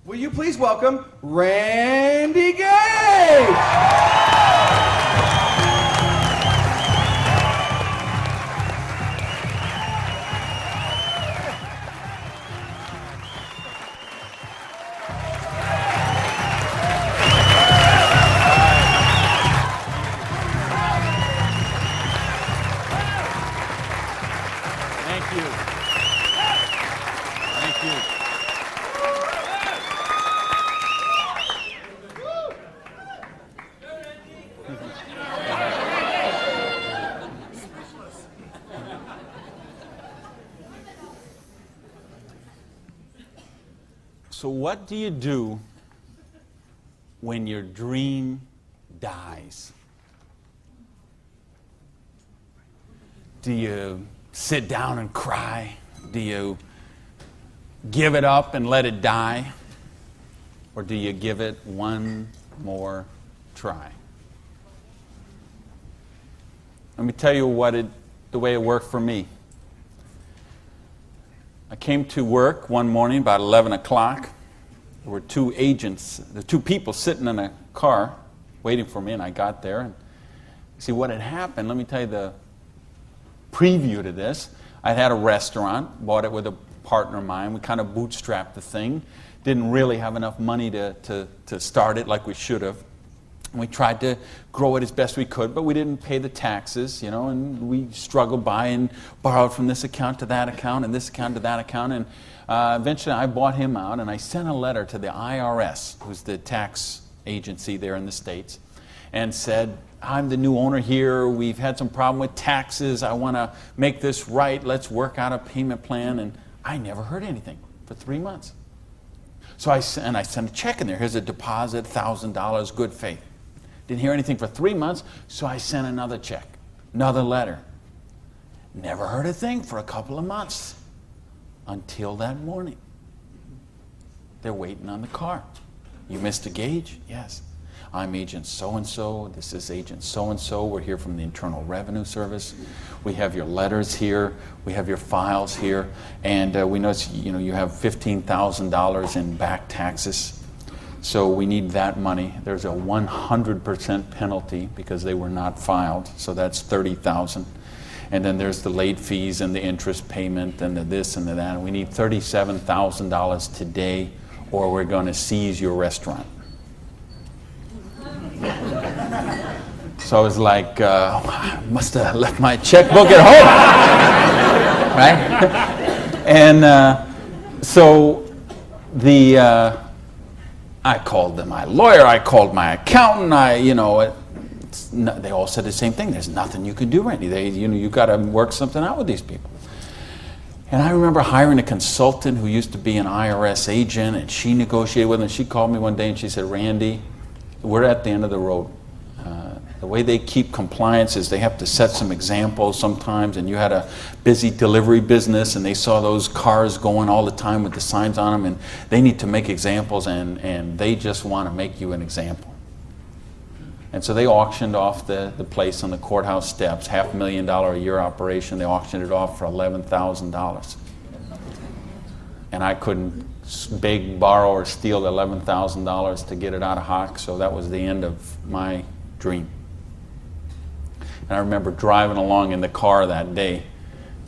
Will you please welcome Randy Gage? Thank you. Thank you. So what do you do when your dream dies? Do you sit down and cry? Do you give it up and let it die? Or do you give it one more try? Let me tell you the way it worked for me. I came to work one morning about 11 o'clock. There were two people sitting in a car waiting for me, and I got there. And see what had happened, let me tell you the preview to this. I had a restaurant, bought it with a partner of mine. We kind of bootstrapped the thing. Didn't really have enough money to start it like we should have. We tried to grow it as best we could, but we didn't pay the taxes, and we struggled by and borrowed from this account to that account and this account to that account. And eventually I bought him out, and I sent a letter to the IRS, who's the tax agency there in the States, and said, I'm the new owner here. We've had some problem with taxes. I want to make this right. Let's work out a payment plan. And I never heard anything for 3 months. So I sent a check in there. Here's a deposit, $1,000, good faith. Didn't hear anything for 3 months, so I sent another check, another letter. Never heard a thing for a couple of months until that morning. They're waiting on the car. You Mr. Gage? Yes. I'm Agent so-and-so. This is Agent so-and-so. We're here from the Internal Revenue Service. We have your letters here. We have your files here. And we know you have $15,000 in back taxes. So we need that money. There's a 100% penalty because they were not filed. So that's $30,000. And then there's the late fees and the interest payment and the this and the that. And we need $37,000 today, or we're going to seize your restaurant. So I was like, I must have left my checkbook at home, right? And so I called my lawyer, I called my accountant. They all said the same thing. There's nothing you can do, Randy. You got to work something out with these people. And I remember hiring a consultant who used to be an IRS agent, and she negotiated with him. She called me one day and she said, Randy, we're at the end of the road. The way they keep compliance is they have to set some examples sometimes, and you had a busy delivery business and they saw those cars going all the time with the signs on them, and they need to make examples, and they just want to make you an example. And so they auctioned off the place on the courthouse steps, $500,000 a year operation. They auctioned it off for $11,000. And I couldn't beg, borrow, or steal $11,000 to get it out of hock, so that was the end of my dream. And I remember driving along in the car that day,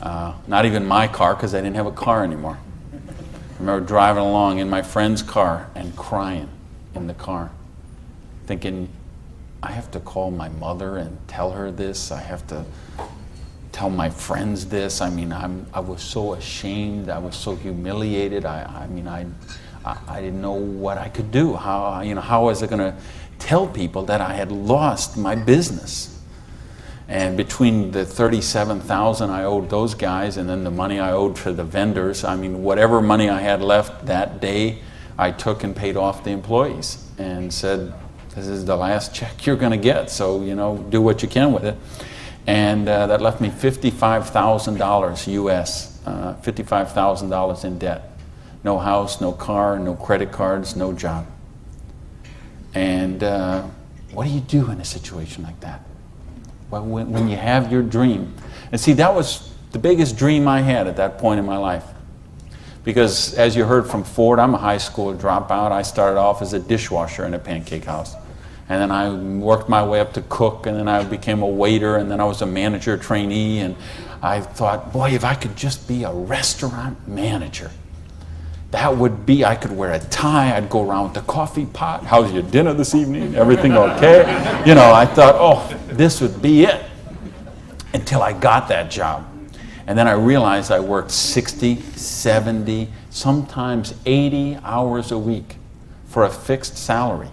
not even my car because I didn't have a car anymore. I remember driving along in my friend's car and crying in the car, thinking, I have to call my mother and tell her this. I have to tell my friends this. I was so ashamed. I was so humiliated. I didn't know what I could do. How was I going to tell people that I had lost my business? And between the $37,000 I owed those guys and then the money I owed to the vendors, whatever money I had left that day, I took and paid off the employees and said, this is the last check you're going to get, so do what you can with it. And that left me $55,000 US, $55,000 in debt. No house, no car, no credit cards, no job. And what do you do in a situation like that? Well, when you have your dream. And see, that was the biggest dream I had at that point in my life. Because as you heard from Ford, I'm a high school dropout. I started off as a dishwasher in a pancake house. And then I worked my way up to cook, and then I became a waiter, and then I was a manager trainee. And I thought, boy, if I could just be a restaurant manager, that would be, I could wear a tie, I'd go around with the coffee pot. How's your dinner this evening? Everything okay? You know, I thought, oh, this would be it. Until I got that job. And then I realized I worked 60, 70, sometimes 80 hours a week for a fixed salary.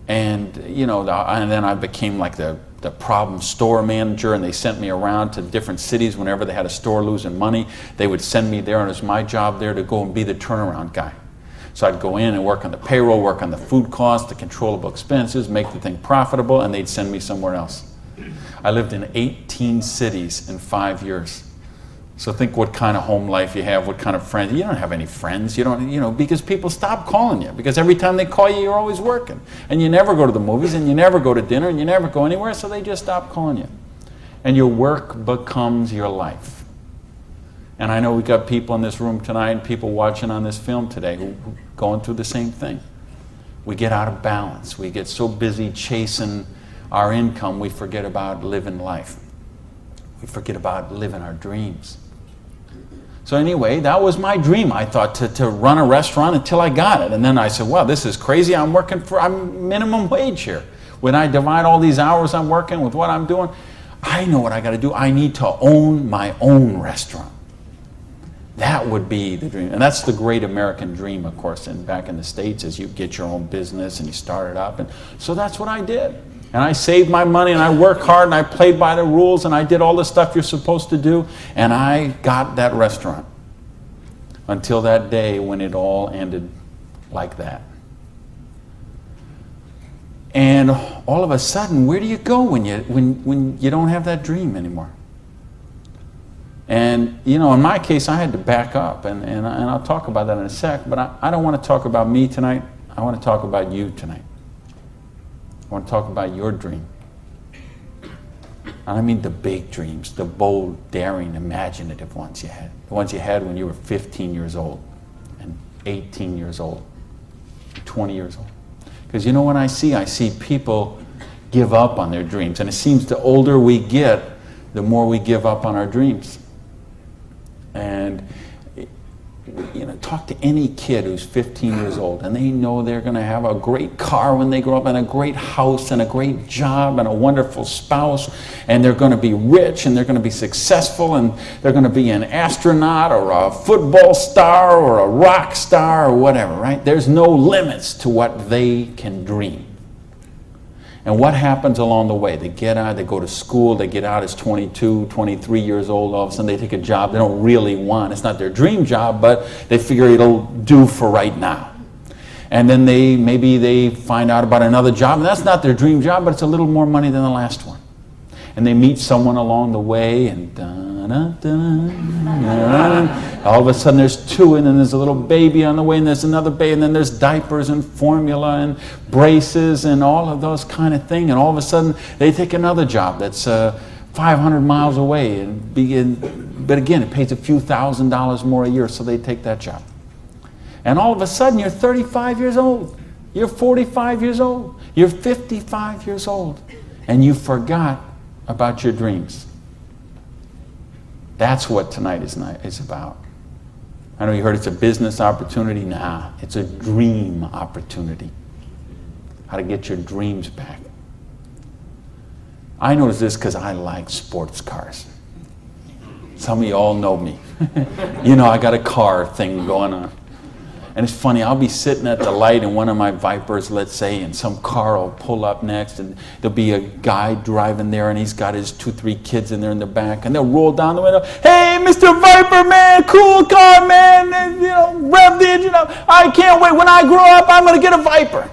And, you know, and then I became like the problem store manager, and they sent me around to different cities whenever they had a store losing money. They would send me there, and it was my job there to go and be the turnaround guy. So I'd go in and work on the payroll, work on the food costs, the controllable expenses, make the thing profitable, and they'd send me somewhere else. I lived in 18 cities in 5 years. So think what kind of home life you have, what kind of friends. You don't have any friends. You don't, you know, because people stop calling you. Because every time they call you, you're always working. And you never go to the movies, and you never go to dinner, and you never go anywhere, so they just stop calling you. And your work becomes your life. And I know we got people in this room tonight and people watching on this film today who going through the same thing. We get out of balance. We get so busy chasing our income, we forget about living life. We forget about living our dreams. So anyway, that was my dream. I thought to run a restaurant until I got it. And then I said, well, this is crazy. I'm minimum wage here. When I divide all these hours I'm working with what I'm doing, I know what I got to do. I need to own my own restaurant. That would be the dream. And that's the great American dream, of course. And back in the States, is you get your own business and you start it up. And so that's what I did. And I saved my money, and I worked hard, and I played by the rules, and I did all the stuff you're supposed to do, and I got that restaurant until that day when it all ended like that. And all of a sudden, where do you go when you don't have that dream anymore? And, you know, in my case, I had to back up, and I'll talk about that in a sec, but I don't want to talk about me tonight. I want to talk about you tonight. I want to talk about your dream. And I mean the big dreams, the bold, daring, imaginative ones you had. The ones you had when you were 15 years old, and 18 years old, 20 years old. Because you know what I see people give up on their dreams. And it seems the older we get, the more we give up on our dreams. And you know, talk to any kid who's 15 years old, and they know they're going to have a great car when they grow up, and a great house, and a great job, and a wonderful spouse, and they're going to be rich, and they're going to be successful, and they're going to be an astronaut, or a football star, or a rock star, or whatever, right? There's no limits to what they can dream. And what happens along the way? They get out, they go to school, they get out as 22, 23 years old, all of a sudden they take a job they don't really want. It's not their dream job, but they figure it'll do for right now. And then maybe they find out about another job, and that's not their dream job, but it's a little more money than the last one. And they meet someone along the way, and all of a sudden there's two, and then there's a little baby on the way, and there's another baby, and then there's diapers and formula and braces and all of those kind of things. And all of a sudden they take another job that's 500 miles away, but again, it pays a few $1,000s more a year, so they take that job. And all of a sudden you're 35 years old, you're 45 years old, you're 55 years old, and you forgot about your dreams. That's what tonight is about. I know you heard it's a business opportunity. Nah, it's a dream opportunity. How to get your dreams back. I notice this because I like sports cars. Some of you all know me. You know, I got a car thing going on. And it's funny, I'll be sitting at the light in one of my Vipers, let's say, and some car will pull up next, and there'll be a guy driving there, and he's got his 2-3 kids in there in the back, and they'll roll down the window, "Hey, Mr. Viper, man, cool car, man, and, you know, rev the engine up. I can't wait. When I grow up, I'm going to get a Viper."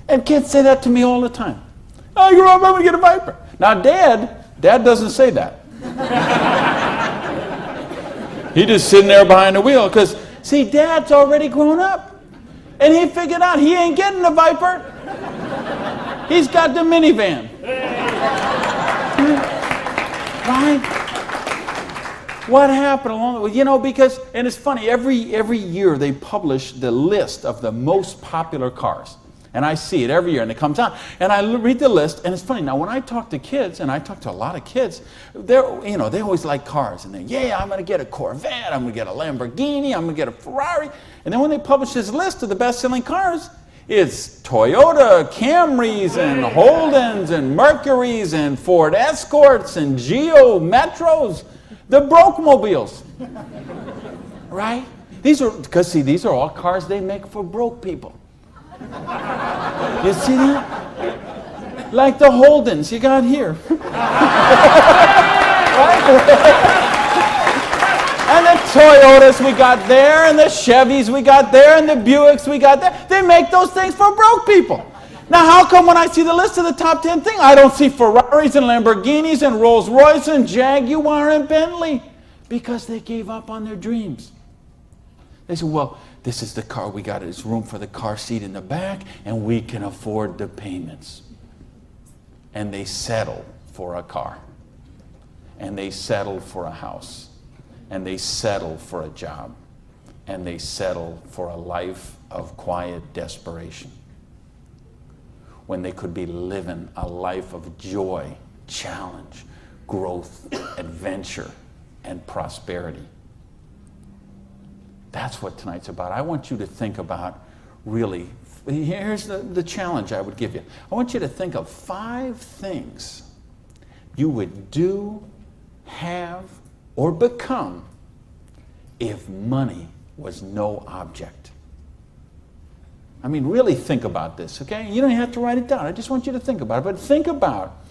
And kids say that to me all the time. "I grow up, I'm going to get a Viper." Now, Dad doesn't say that. He's just sitting there behind the wheel, because see, Dad's already grown up. And he figured out he ain't getting the Viper. He's got the minivan. Right? What happened along the way? You know, because, and it's funny, every year they publish the list of the most popular cars. And I see it every year, and it comes out. And I read the list, and it's funny. Now, when I talk to kids, and I talk to a lot of kids, they always like cars. And I'm going to get a Corvette, I'm going to get a Lamborghini, I'm going to get a Ferrari. And then when they publish this list of the best-selling cars, it's Toyota Camrys and Holdens and Mercurys and Ford Escorts and Geo Metros, the broke-mobiles, right? These are all cars they make for broke people. You see that? Like the Holdens you got here. Right? And the Toyotas we got there, and the Chevys we got there, and the Buicks we got there. They make those things for broke people. Now, how come when I see the list of the top 10 things, I don't see Ferraris and Lamborghinis and Rolls Royce and Jaguar and Bentley? Because they gave up on their dreams. They said, well, this is the car we got. There's room for the car seat in the back, and we can afford the payments. And they settle for a car. And they settle for a house. And they settle for a job. And they settle for a life of quiet desperation. When they could be living a life of joy, challenge, growth, adventure, and prosperity. That's what tonight's about. I want you to think about, really, here's the challenge I would give you. I want you to think of 5 things you would do, have, or become if money was no object. I mean, really think about this, okay? You don't have to write it down. I just want you to think about it. But think about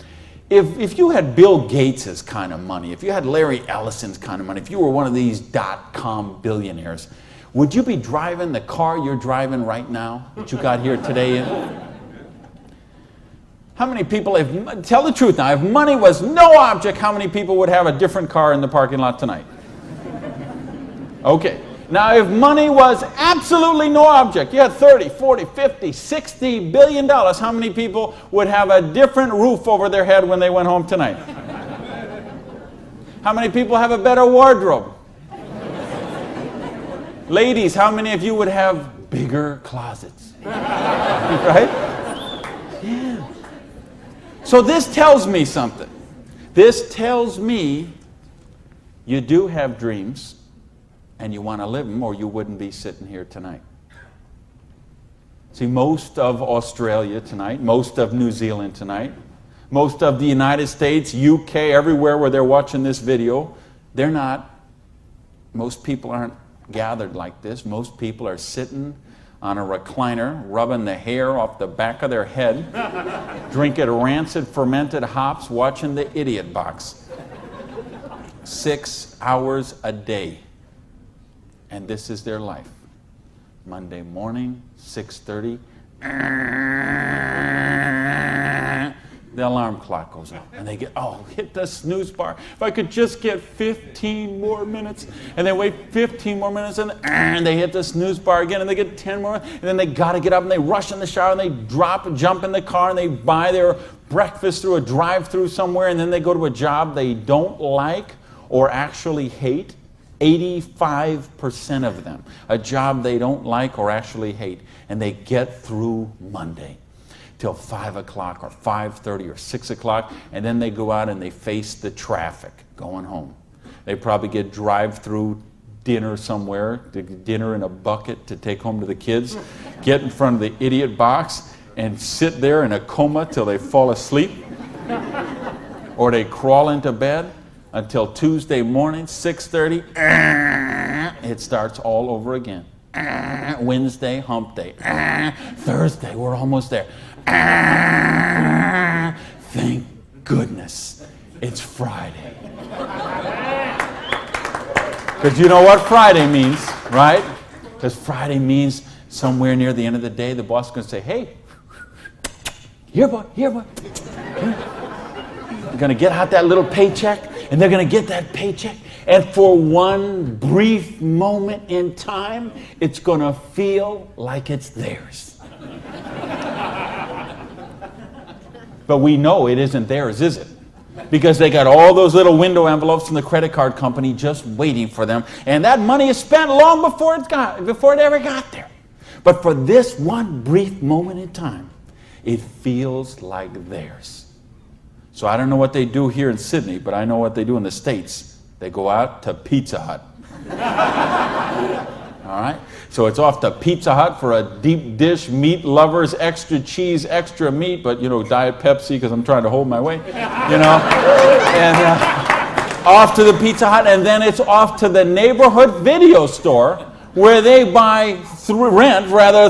if you had Bill Gates' kind of money, if you had Larry Ellison's kind of money, if you were one of these .com billionaires, would you be driving the car you're driving right now that you got here today in? How many people, tell the truth now, if money was no object, how many people would have a different car in the parking lot tonight? Okay. Now, if money was absolutely no object, you had 30, 40, 50, 60 billion dollars, how many people would have a different roof over their head when they went home tonight? How many people have a better wardrobe? Ladies, how many of you would have bigger closets? Right? Yeah. So this tells me something. This tells me you do have dreams. And you want to live them, or you wouldn't be sitting here tonight. See, most of Australia tonight, most of New Zealand tonight, most of the United States, UK, everywhere where they're watching this video, most people aren't gathered like this. Most people are sitting on a recliner, rubbing the hair off the back of their head, drinking rancid fermented hops, watching the Idiot Box. 6 hours a day. And this is their life. Monday morning, 6:30. The alarm clock goes off. And they hit the snooze bar. If I could just get 15 more minutes. And they wait 15 more minutes, and they hit the snooze bar again, and they get 10 more. And then they got to get up, and they rush in the shower, and they jump in the car, and they buy their breakfast through a drive-through somewhere, and then they go to a job they don't like or actually hate. 85% of them, a job they don't like or actually hate, and they get through Monday till 5 o'clock or 5:30 or 6 o'clock, and then they go out and they face the traffic going home. They probably get drive-through dinner somewhere, dinner in a bucket to take home to the kids, get in front of the Idiot Box and sit there in a coma till they fall asleep, or they crawl into bed. Until Tuesday morning, 6:30, it starts all over again. Wednesday, hump day. Thursday, we're almost there. Thank goodness it's Friday. Because you know what Friday means, right? Because Friday means somewhere near the end of the day, the boss is going to say, hey, here, boy. You're going to get out that little paycheck. And they're going to get that paycheck, and for one brief moment in time, it's going to feel like it's theirs. But we know it isn't theirs, is it? because they got all those little window envelopes from the credit card company just waiting for them. And that money is spent long before it ever got there. But for this one brief moment in time, it feels like theirs. So I don't know what they do here in Sydney, but I know what they do in the States. They go out to Pizza Hut. All right? So it's off to Pizza Hut for a deep dish, meat lovers, extra cheese, extra meat, but, Diet Pepsi because I'm trying to hold my weight, And off to the Pizza Hut, and then it's off to the neighborhood video store where they rent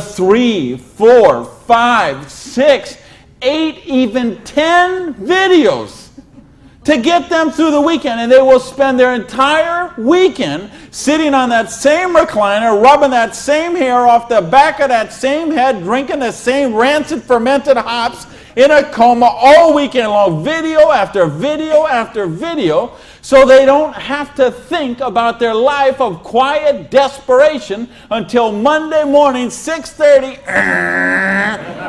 3, 4, 5, 6, 8, even 10 videos to get them through the weekend. And they will spend their entire weekend sitting on that same recliner, rubbing that same hair off the back of that same head, drinking the same rancid fermented hops in a coma all weekend long, video after video after video, so they don't have to think about their life of quiet desperation until Monday morning, 6:30,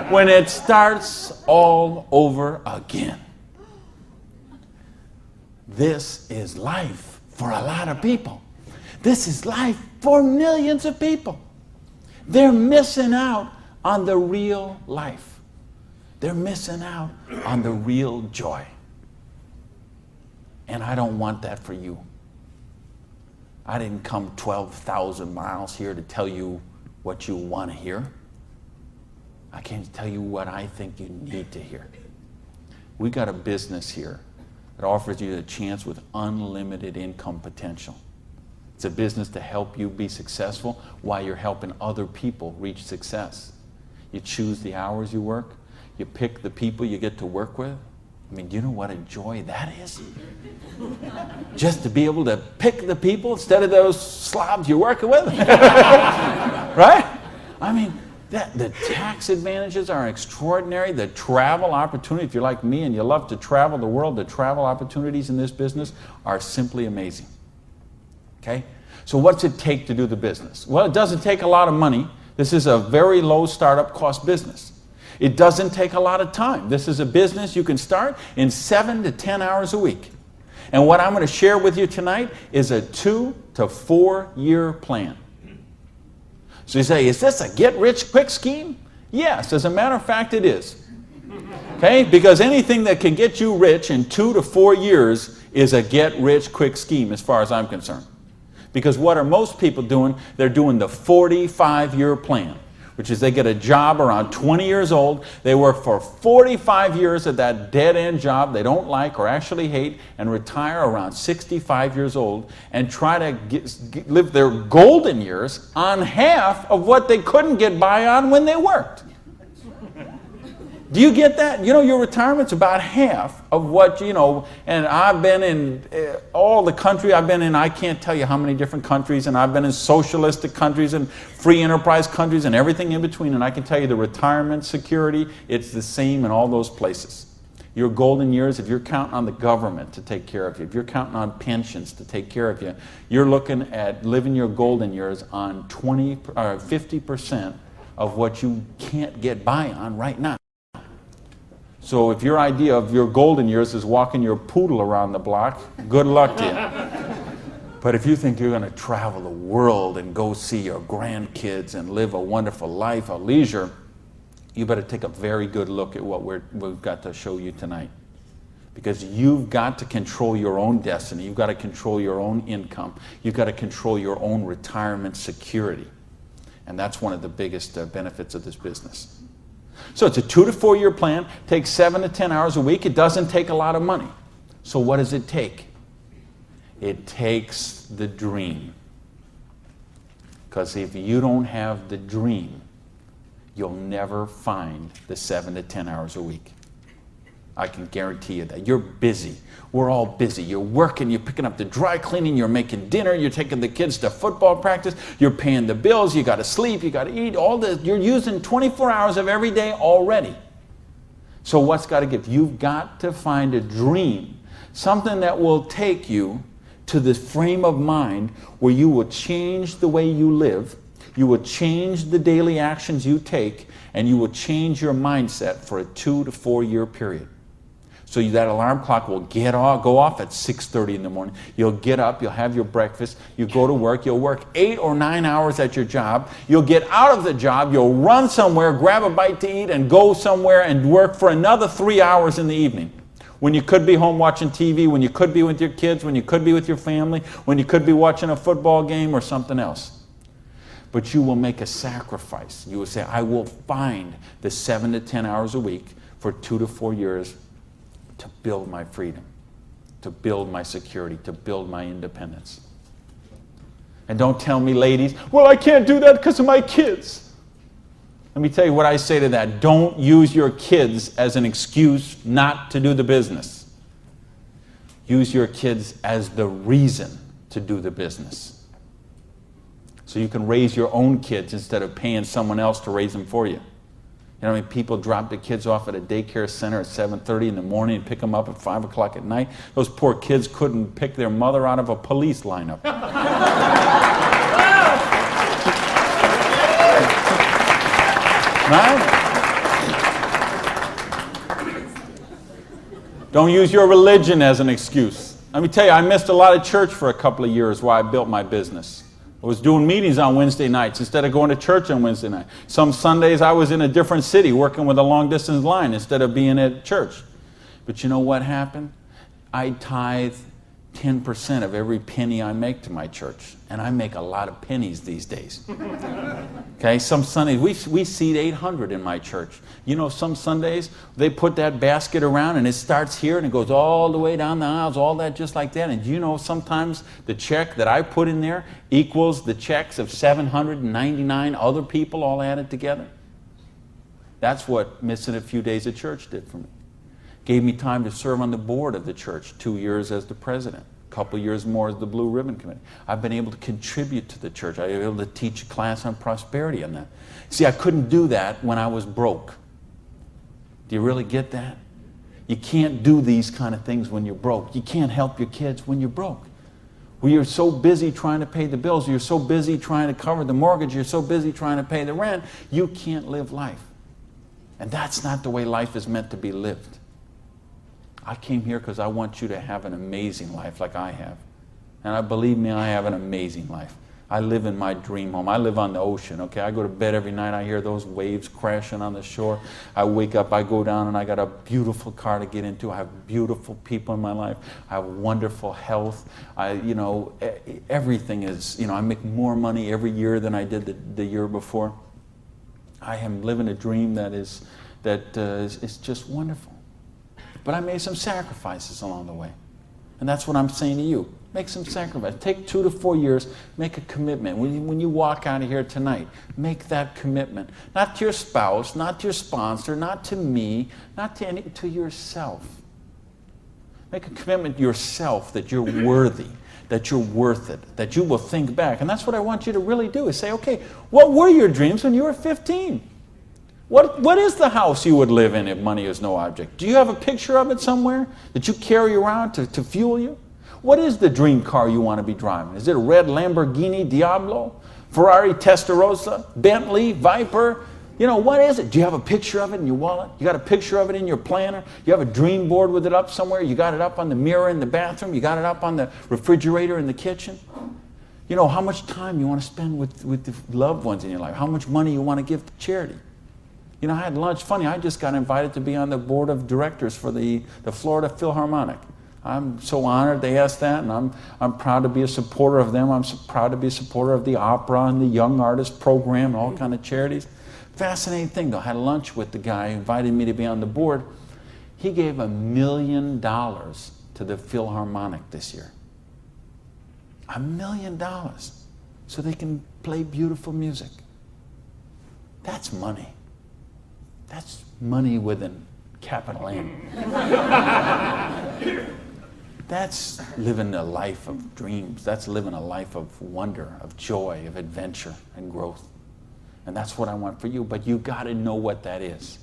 when it starts all over again. This is life for a lot of people. This is life for millions of people. They're missing out on the real life. They're missing out on the real joy. And I don't want that for you. I didn't come 12,000 miles here to tell you what you want to hear. I came to tell you what I think you need to hear. We got a business here that offers you a chance with unlimited income potential. It's a business to help you be successful while you're helping other people reach success. You choose the hours you work. You pick the people you get to work with. I mean, do you know what a joy that is? Just to be able to pick the people instead of those slobs you're working with. Right? I mean, the tax advantages are extraordinary. The travel opportunity, if you're like me and you love to travel the world, the travel opportunities in this business are simply amazing. Okay? So what's it take to do the business? Well, it doesn't take a lot of money. This is a very low startup cost business. It doesn't take a lot of time. This is a business you can start in 7 to 10 hours a week. And what I'm going to share with you tonight is a 2 to 4 year plan. So you say, is this a get-rich-quick scheme? Yes, as a matter of fact, it is. Okay? Because anything that can get you rich in 2 to 4 years is a get-rich-quick scheme as far as I'm concerned. Because what are most people doing? They're doing the 45-year plan, which is they get a job around 20 years old. They work for 45 years at that dead-end job they don't like or actually hate and retire around 65 years old and try to live their golden years on half of what they couldn't get by on when they worked. Do you get that? Your retirement's about half of what, and I've been in all the country I've been in. I can't tell you how many different countries, and I've been in socialistic countries and free enterprise countries and everything in between, and I can tell you the retirement security, it's the same in all those places. Your golden years, if you're counting on the government to take care of you, if you're counting on pensions to take care of you, you're looking at living your golden years on 50% of what you can't get by on right now. So if your idea of your golden years is walking your poodle around the block, good luck to you. But if you think you're going to travel the world and go see your grandkids and live a wonderful life of leisure, you better take a very good look at what we've got to show you tonight. Because you've got to control your own destiny. You've got to control your own income. You've got to control your own retirement security. And that's one of the biggest benefits of this business. So it's a 2 to 4 year plan, takes 7 to 10 hours a week. It doesn't take a lot of money. So what does it take? It takes the dream. Because if you don't have the dream, you'll never find the 7 to 10 hours a week. I can guarantee you that. You're busy. We're all busy. You're working, you're picking up the dry cleaning, you're making dinner, you're taking the kids to football practice, you're paying the bills, you got to sleep, you got to eat, all this. You're using 24 hours of every day already. So what's got to give? You've got to find a dream, something that will take you to this frame of mind where you will change the way you live, you will change the daily actions you take, and you will change your mindset for a 2 to 4 year period. So that alarm clock will go off at 6:30 in the morning. You'll get up, you'll have your breakfast, you go to work, you'll work 8 or 9 hours at your job, you'll get out of the job, you'll run somewhere, grab a bite to eat, and go somewhere and work for another 3 hours in the evening. When you could be home watching TV, when you could be with your kids, when you could be with your family, when you could be watching a football game or something else. But you will make a sacrifice. You will say, I will find the 7 to 10 hours a week for 2 to 4 years to build my freedom, to build my security, to build my independence. And don't tell me, ladies, well, I can't do that because of my kids. Let me tell you what I say to that. Don't use your kids as an excuse not to do the business. Use your kids as the reason to do the business. So you can raise your own kids instead of paying someone else to raise them for you. You know, I mean, people drop the kids off at a daycare center at 7:30 in the morning and pick them up at 5 o'clock at night. Those poor kids couldn't pick their mother out of a police lineup. Right? Don't use your religion as an excuse. Let me tell you, I missed a lot of church for a couple of years while I built my business. I was doing meetings on Wednesday nights instead of going to church on Wednesday night. Some Sundays I was in a different city working with a long-distance line instead of being at church. But you know what happened? I tithe 10% of every penny I make to my church. And I make a lot of pennies these days. Okay, some Sundays, we seat 800 in my church. You know, some Sundays, they put that basket around and it starts here and it goes all the way down the aisles, all that just like that. And you know, sometimes the check that I put in there equals the checks of 799 other people all added together. That's what missing a few days of church did for me. Gave me time to serve on the board of the church, 2 years as the president, a couple years more as the Blue Ribbon Committee. I've been able to contribute to the church. I've been able to teach a class on prosperity on that. See, I couldn't do that when I was broke. Do you really get that? You can't do these kind of things when you're broke. You can't help your kids when you're broke. When you're so busy trying to pay the bills, you're so busy trying to cover the mortgage, you're so busy trying to pay the rent, you can't live life. And that's not the way life is meant to be lived. I came here because I want you to have an amazing life like I have. And believe me, I have an amazing life. I live in my dream home. I live on the ocean, okay? I go to bed every night, I hear those waves crashing on the shore. I wake up, I go down, and I got a beautiful car to get into. I have beautiful people in my life. I have wonderful health. Everything is, I make more money every year than I did the year before. I am living a dream that is just wonderful. But I made some sacrifices along the way. And that's what I'm saying to you. Make some sacrifice. Take 2 to 4 years. Make a commitment. When you walk out of here tonight, make that commitment. Not to your spouse, not to your sponsor, not to me, not to yourself. Make a commitment to yourself that you're worthy, that you're worth it, that you will think back. And that's what I want you to really do, is say, okay, what were your dreams when you were 15? What is the house you would live in if money is no object? Do you have a picture of it somewhere that you carry around to fuel you? What is the dream car you want to be driving? Is it a red Lamborghini Diablo, Ferrari Testarossa, Bentley, Viper? What is it? Do you have a picture of it in your wallet? You got a picture of it in your planner? You have a dream board with it up somewhere? You got it up on the mirror in the bathroom? You got it up on the refrigerator in the kitchen? How much time you want to spend with the loved ones in your life? How much money you want to give to charity? I had lunch. Funny, I just got invited to be on the board of directors for the Florida Philharmonic. I'm so honored they asked that, and I'm proud to be a supporter of them. I'm so proud to be a supporter of the opera and the Young Artist Program and all kind of charities. Fascinating thing, though. I had lunch with the guy who invited me to be on the board. He gave $1 million to the Philharmonic this year. $1 million so they can play beautiful music. That's money. That's money with a capital M. That's living a life of dreams. That's living a life of wonder, of joy, of adventure and growth. And that's what I want for you. But you got to know what that is.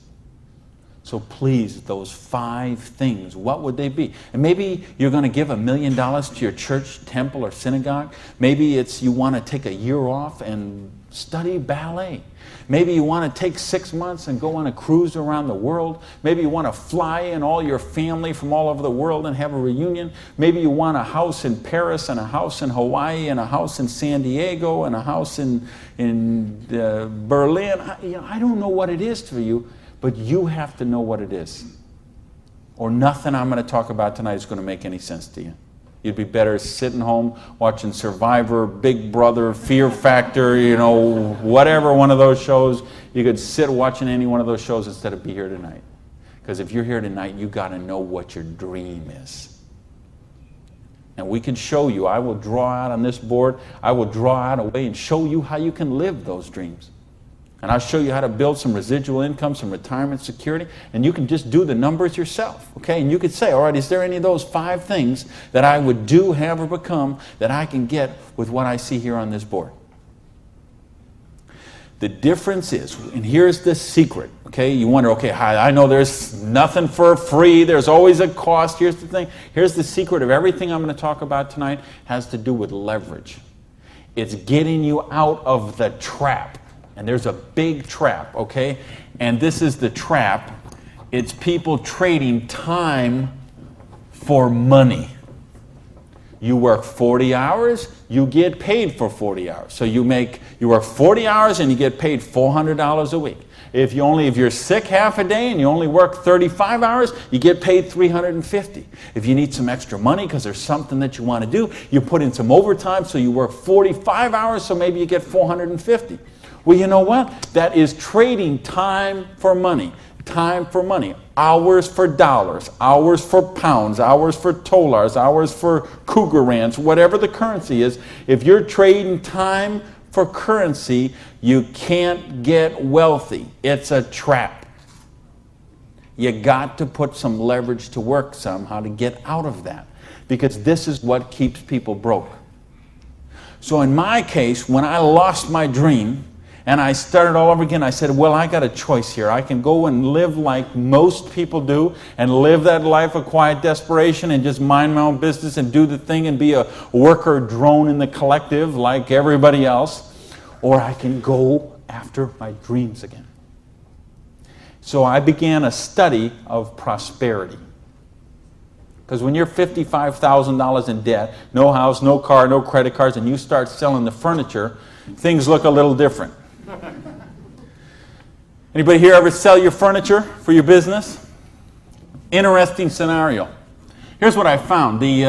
So please, those 5 things, what would they be? And maybe you're going to give $1 million to your church, temple, or synagogue. Maybe it's you want to take a year off and study ballet. Maybe you want to take 6 months and go on a cruise around the world. Maybe you want to fly in all your family from all over the world and have a reunion. Maybe you want a house in Paris and a house in Hawaii and a house in San Diego and a house in Berlin. I don't know what it is for you, but you have to know what it is. Or nothing I'm going to talk about tonight is going to make any sense to you. You'd be better sitting home watching Survivor, Big Brother, Fear Factor, whatever one of those shows. You could sit watching any one of those shows instead of be here tonight. Because if you're here tonight, you got to know what your dream is. And we can show you. I will draw out on this board. I will draw out a way and show you how you can live those dreams. And I'll show you how to build some residual income, some retirement security, and you can just do the numbers yourself, okay? And you could say, all right, is there any of those 5 things that I would do, have, or become that I can get with what I see here on this board? The difference is, and here's the secret, okay? You wonder, okay, I know there's nothing for free. There's always a cost. Here's the thing. Here's the secret of everything I'm going to talk about tonight has to do with leverage. It's getting you out of the trap. And there's a big trap, okay? And this is the trap. It's people trading time for money. You work 40 hours, you get paid for 40 hours. So you work 40 hours and you get paid $400 a week. If you're sick half a day and you only work 35 hours, you get paid $350. If you need some extra money because there's something that you want to do, you put in some overtime, so you work 45 hours, so maybe you get $450. Well, you know what? That is trading time for money. Time for money. Hours for dollars. Hours for pounds. Hours for dollars. Hours for cougar ranch. Whatever the currency is. If you're trading time for currency, you can't get wealthy. It's a trap. You got to put some leverage to work somehow to get out of that. Because this is what keeps people broke. So in my case, when I lost my dream, and I started all over again, I said, well, I got a choice here. I can go and live like most people do and live that life of quiet desperation and just mind my own business and do the thing and be a worker drone in the collective like everybody else. Or I can go after my dreams again. So I began a study of prosperity. Because when you're $55,000 in debt, no house, no car, no credit cards, and you start selling the furniture, things look a little different. Anybody here ever sell your furniture for your business? Interesting scenario. Here's what I found. The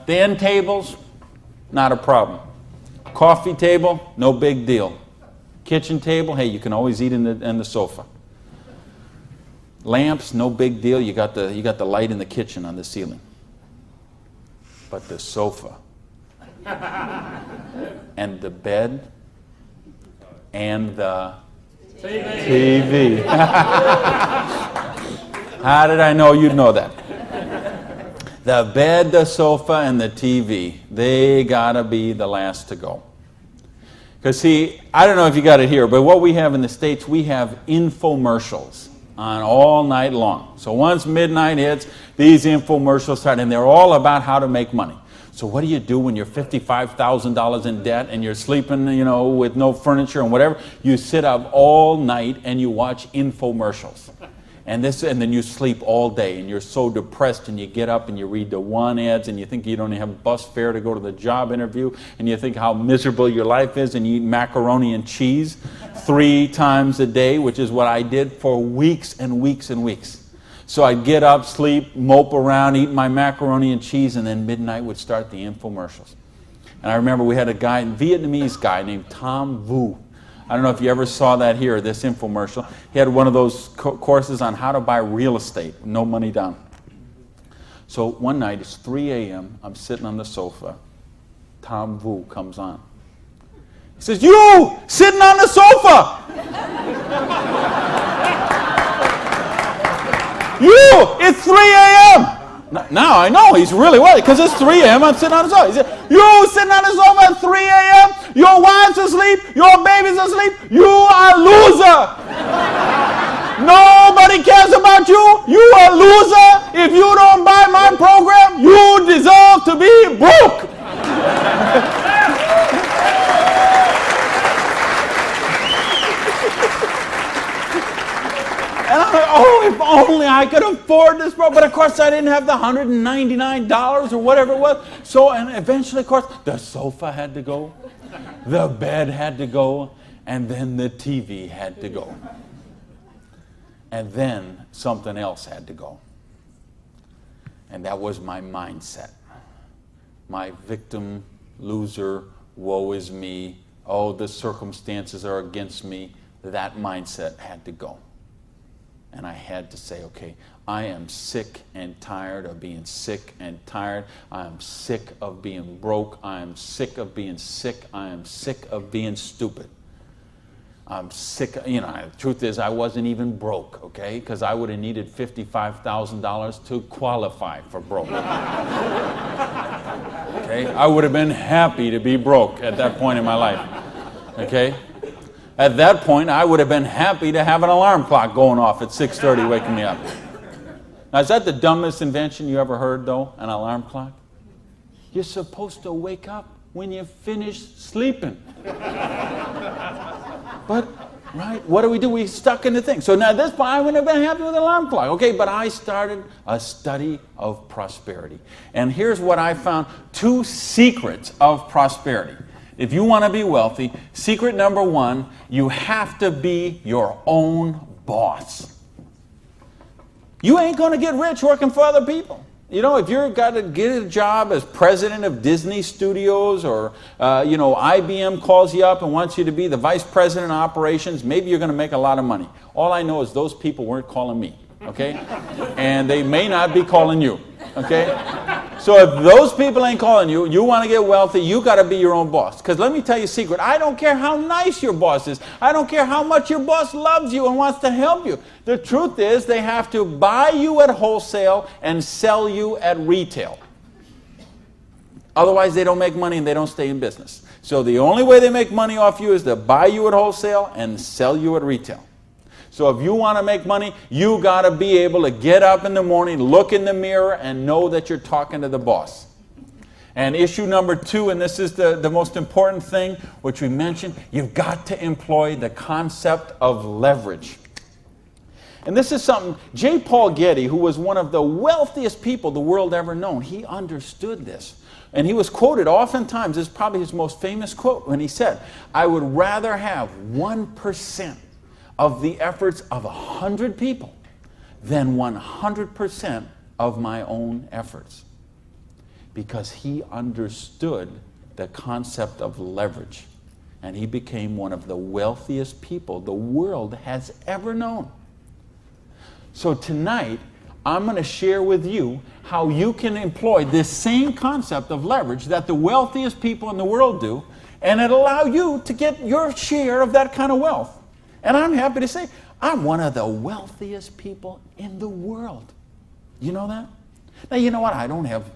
end tables, not a problem. Coffee table, no big deal. Kitchen table, hey, you can always eat in the sofa. Lamps, no big deal. You got the light in the kitchen on the ceiling. But the sofa and the bed and the TV. How did I know you'd know that? The bed, the sofa, and the TV, they gotta be the last to go. Because see, I don't know if you got it here, but what we have in the States, we have infomercials on all night long. So once midnight hits, these infomercials start, and they're all about how to make money. So what do you do when you're $55,000 in debt and you're sleeping, with no furniture and whatever? You sit up all night and you watch infomercials. And then you sleep all day and you're so depressed, and you get up and you read the one ads and you think you don't even have bus fare to go to the job interview, and you think how miserable your life is, and you eat macaroni and cheese 3 times a day, which is what I did for weeks and weeks and weeks. So I'd get up, sleep, mope around, eat my macaroni and cheese, and then midnight would start the infomercials. And I remember we had a Vietnamese guy named Tom Vu. I don't know if you ever saw that here, this infomercial. He had one of those courses on how to buy real estate, no money down. So one night, it's 3 a.m., I'm sitting on the sofa. Tom Vu comes on. He says, "You, sitting on the sofa! You, it's 3 a.m. Now I know he's really worried, because it's 3 a.m. I'm sitting on the sofa. He said, "You sitting on the sofa at 3 a.m. Your wife's asleep. Your baby's asleep. You are a loser. Nobody cares about you loser, if you don't buy my program, you deserve to be broke. And I'm like, oh, if only I could afford this program. But of course, I didn't have the $199 or whatever it was. So, and eventually, of course, the sofa had to go, the bed had to go, and then the TV had to go. And then something else had to go. And that was my mindset. My victim, loser, woe is me, oh, the circumstances are against me. That mindset had to go. And I had to say, okay, I am sick and tired of being sick and tired. I am sick of being broke. I am sick of being sick. I am sick of being stupid. I'm sick, the truth is I wasn't even broke, okay? Because I would have needed $55,000 to qualify for broke. Okay? I would have been happy to be broke at that point in my life, okay? At that point, I would have been happy to have an alarm clock going off at 6:30 waking me up. Now, is that the dumbest invention you ever heard, though, an alarm clock? You're supposed to wake up when you finish sleeping. But, right, what do? We stuck in the thing. So now at this point, I wouldn't have been happy with an alarm clock. Okay, but I started a study of prosperity. And here's what I found, 2 secrets of prosperity. If you want to be wealthy, secret number 1, you have to be your own boss. You ain't going to get rich working for other people. If you've got to get a job as president of Disney Studios or, IBM calls you up and wants you to be the vice president of operations, maybe you're going to make a lot of money. All I know is those people weren't calling me, okay? And they may not be calling you, okay? So if those people ain't calling you, you want to get wealthy, you got to be your own boss. Because let me tell you a secret. I don't care how nice your boss is. I don't care how much your boss loves you and wants to help you. The truth is they have to buy you at wholesale and sell you at retail. Otherwise, they don't make money and they don't stay in business. So the only way they make money off you is to buy you at wholesale and sell you at retail. So if you want to make money, you got to be able to get up in the morning, look in the mirror, and know that you're talking to the boss. And issue number 2, and this is the most important thing, which we mentioned, you've got to employ the concept of leverage. And this is something, J. Paul Getty, who was one of the wealthiest people the world ever known, he understood this. And he was quoted oftentimes, this is probably his most famous quote, when he said, I would rather have 1% of the efforts of 100 people than 100% of my own efforts. Because he understood the concept of leverage. And he became one of the wealthiest people the world has ever known. So tonight, I'm going to share with you how you can employ this same concept of leverage that the wealthiest people in the world do, and it'll allow you to get your share of that kind of wealth. And I'm happy to say, I'm one of the wealthiest people in the world. You know that? Now, you know what? I don't have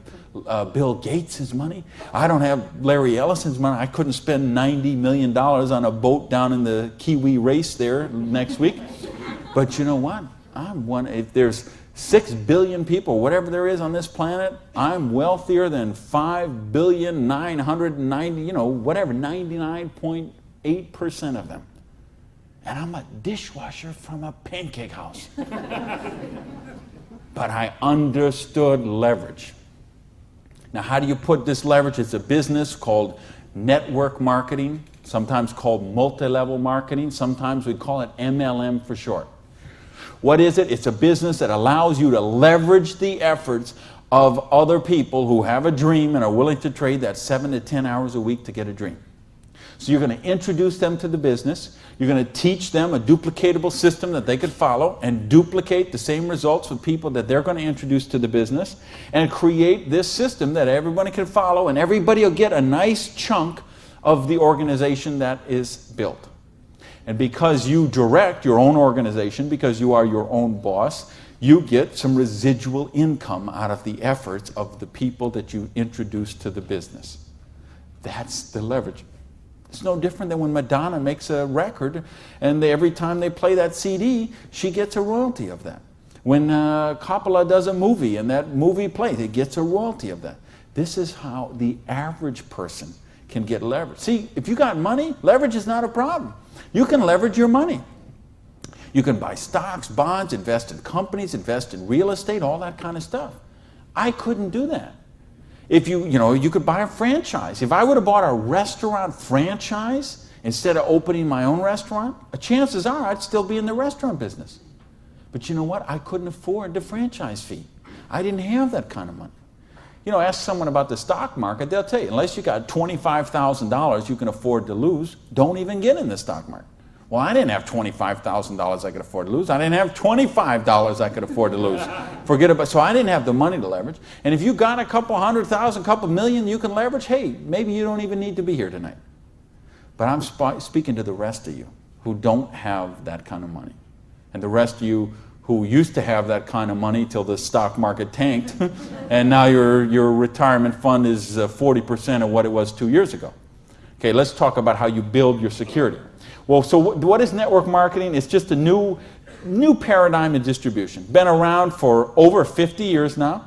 Bill Gates' money. I don't have Larry Ellison's money. I couldn't spend $90 million on a boat down in the Kiwi race there next week. But you know what? If there's 6 billion people, whatever there is on this planet, I'm wealthier than 99.8% of them. And I'm a dishwasher from a pancake house. But I understood leverage. Now, how do you put this leverage? It's a business called network marketing, sometimes called multi-level marketing. Sometimes we call it MLM for short. What is it? It's a business that allows you to leverage the efforts of other people who have a dream and are willing to trade that 7 to 10 hours a week to get a dream. So you're going to introduce them to the business. You're going to teach them a duplicatable system that they could follow and duplicate the same results with people that they're going to introduce to the business and create this system that everybody can follow, and everybody will get a nice chunk of the organization that is built. And because you direct your own organization, because you are your own boss, you get some residual income out of the efforts of the people that you introduce to the business. That's the leverage. It's no different than when Madonna makes a record and every time they play that CD, she gets a royalty of that. When Coppola does a movie and that movie plays, it gets a royalty of that. This is how the average person can get leverage. See, if you got money, leverage is not a problem. You can leverage your money. You can buy stocks, bonds, invest in companies, invest in real estate, all that kind of stuff. I couldn't do that. If you could buy a franchise. If I would have bought a restaurant franchise instead of opening my own restaurant, chances are I'd still be in the restaurant business. But you know what? I couldn't afford the franchise fee. I didn't have that kind of money. Ask someone about the stock market, they'll tell you, unless you got $25,000 you can afford to lose, don't even get in the stock market. Well, I didn't have $25,000 I could afford to lose. I didn't have $25 I could afford to lose. So I didn't have the money to leverage. And if you got a couple $100,000, couple million you can leverage, hey, maybe you don't even need to be here tonight. But I'm speaking to the rest of you who don't have that kind of money. And the rest of you who used to have that kind of money till the stock market tanked, and now your retirement fund is 40% of what it was 2 years ago. Okay, let's talk about how you build your security. Well, so what is network marketing? It's just a new paradigm in distribution. Been around for over 50 years now.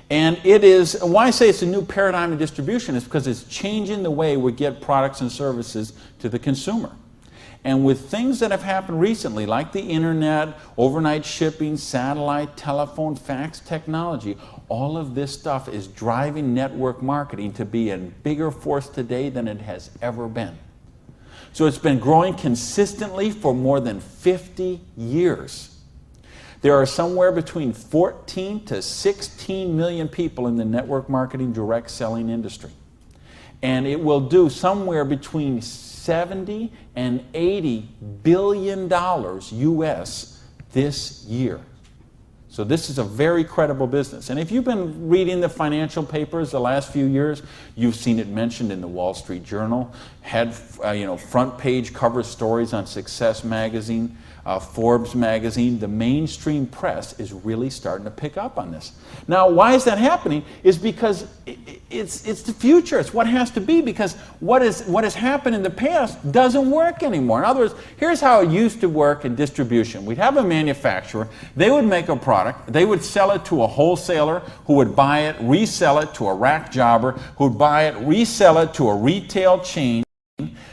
And it is, why I say it's a new paradigm in distribution is because it's changing the way we get products and services to the consumer. And with things that have happened recently, like the internet, overnight shipping, satellite, telephone, fax technology, all of this stuff is driving network marketing to be a bigger force today than it has ever been. So it's been growing consistently for more than 50 years. There are somewhere between 14 to 16 million people in the network marketing direct selling industry. And it will do somewhere between 70 and 80 billion dollars US this year. So this is a very credible business. And if you've been reading the financial papers the last few years, you've seen it mentioned in the Wall Street Journal, had front page cover stories on Success magazine, Forbes magazine. The mainstream press is really starting to pick up on this. Now, why is that happening? Is because it's the future. It's what has to be, because what has happened in the past doesn't work anymore. In other words, here's how it used to work in distribution. We'd have a manufacturer. They would make a product. They would sell it to a wholesaler who would buy it, resell it to a rack jobber who would buy it, resell it to a retail chain.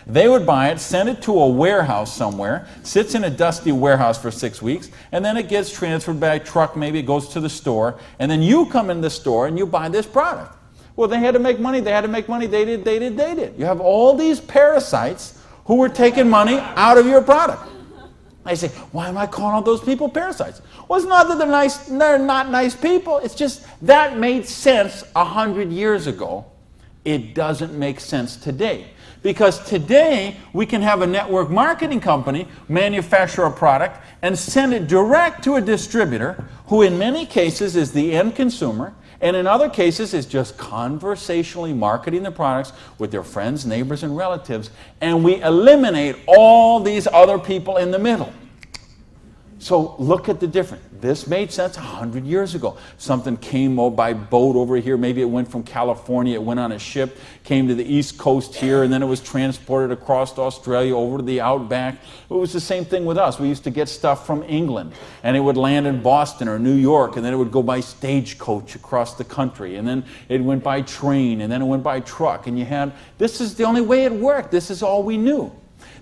They would buy it, send it to a warehouse somewhere, sits in a dusty warehouse for 6 weeks, and then it gets transferred by truck, maybe it goes to the store, and then you come in the store and you buy this product. Well, they had to make money, they did. You have all these parasites who were taking money out of your product. I say, why am I calling all those people parasites? Well, it's not that they're not nice people, it's just that made sense 100 years ago. It doesn't make sense today. Because today, we can have a network marketing company manufacture a product and send it direct to a distributor who in many cases is the end consumer, and in other cases is just conversationally marketing the products with their friends, neighbors, and relatives, and we eliminate all these other people in the middle. So look at the difference. This made sense 100 years ago. Something came by boat over here. Maybe it went from California, it went on a ship, came to the East Coast here, and then it was transported across Australia over to the outback. It was the same thing with us. We used to get stuff from England, and it would land in Boston or New York, and then it would go by stagecoach across the country, and then it went by train, and then it went by truck, and this is the only way it worked. This is all we knew.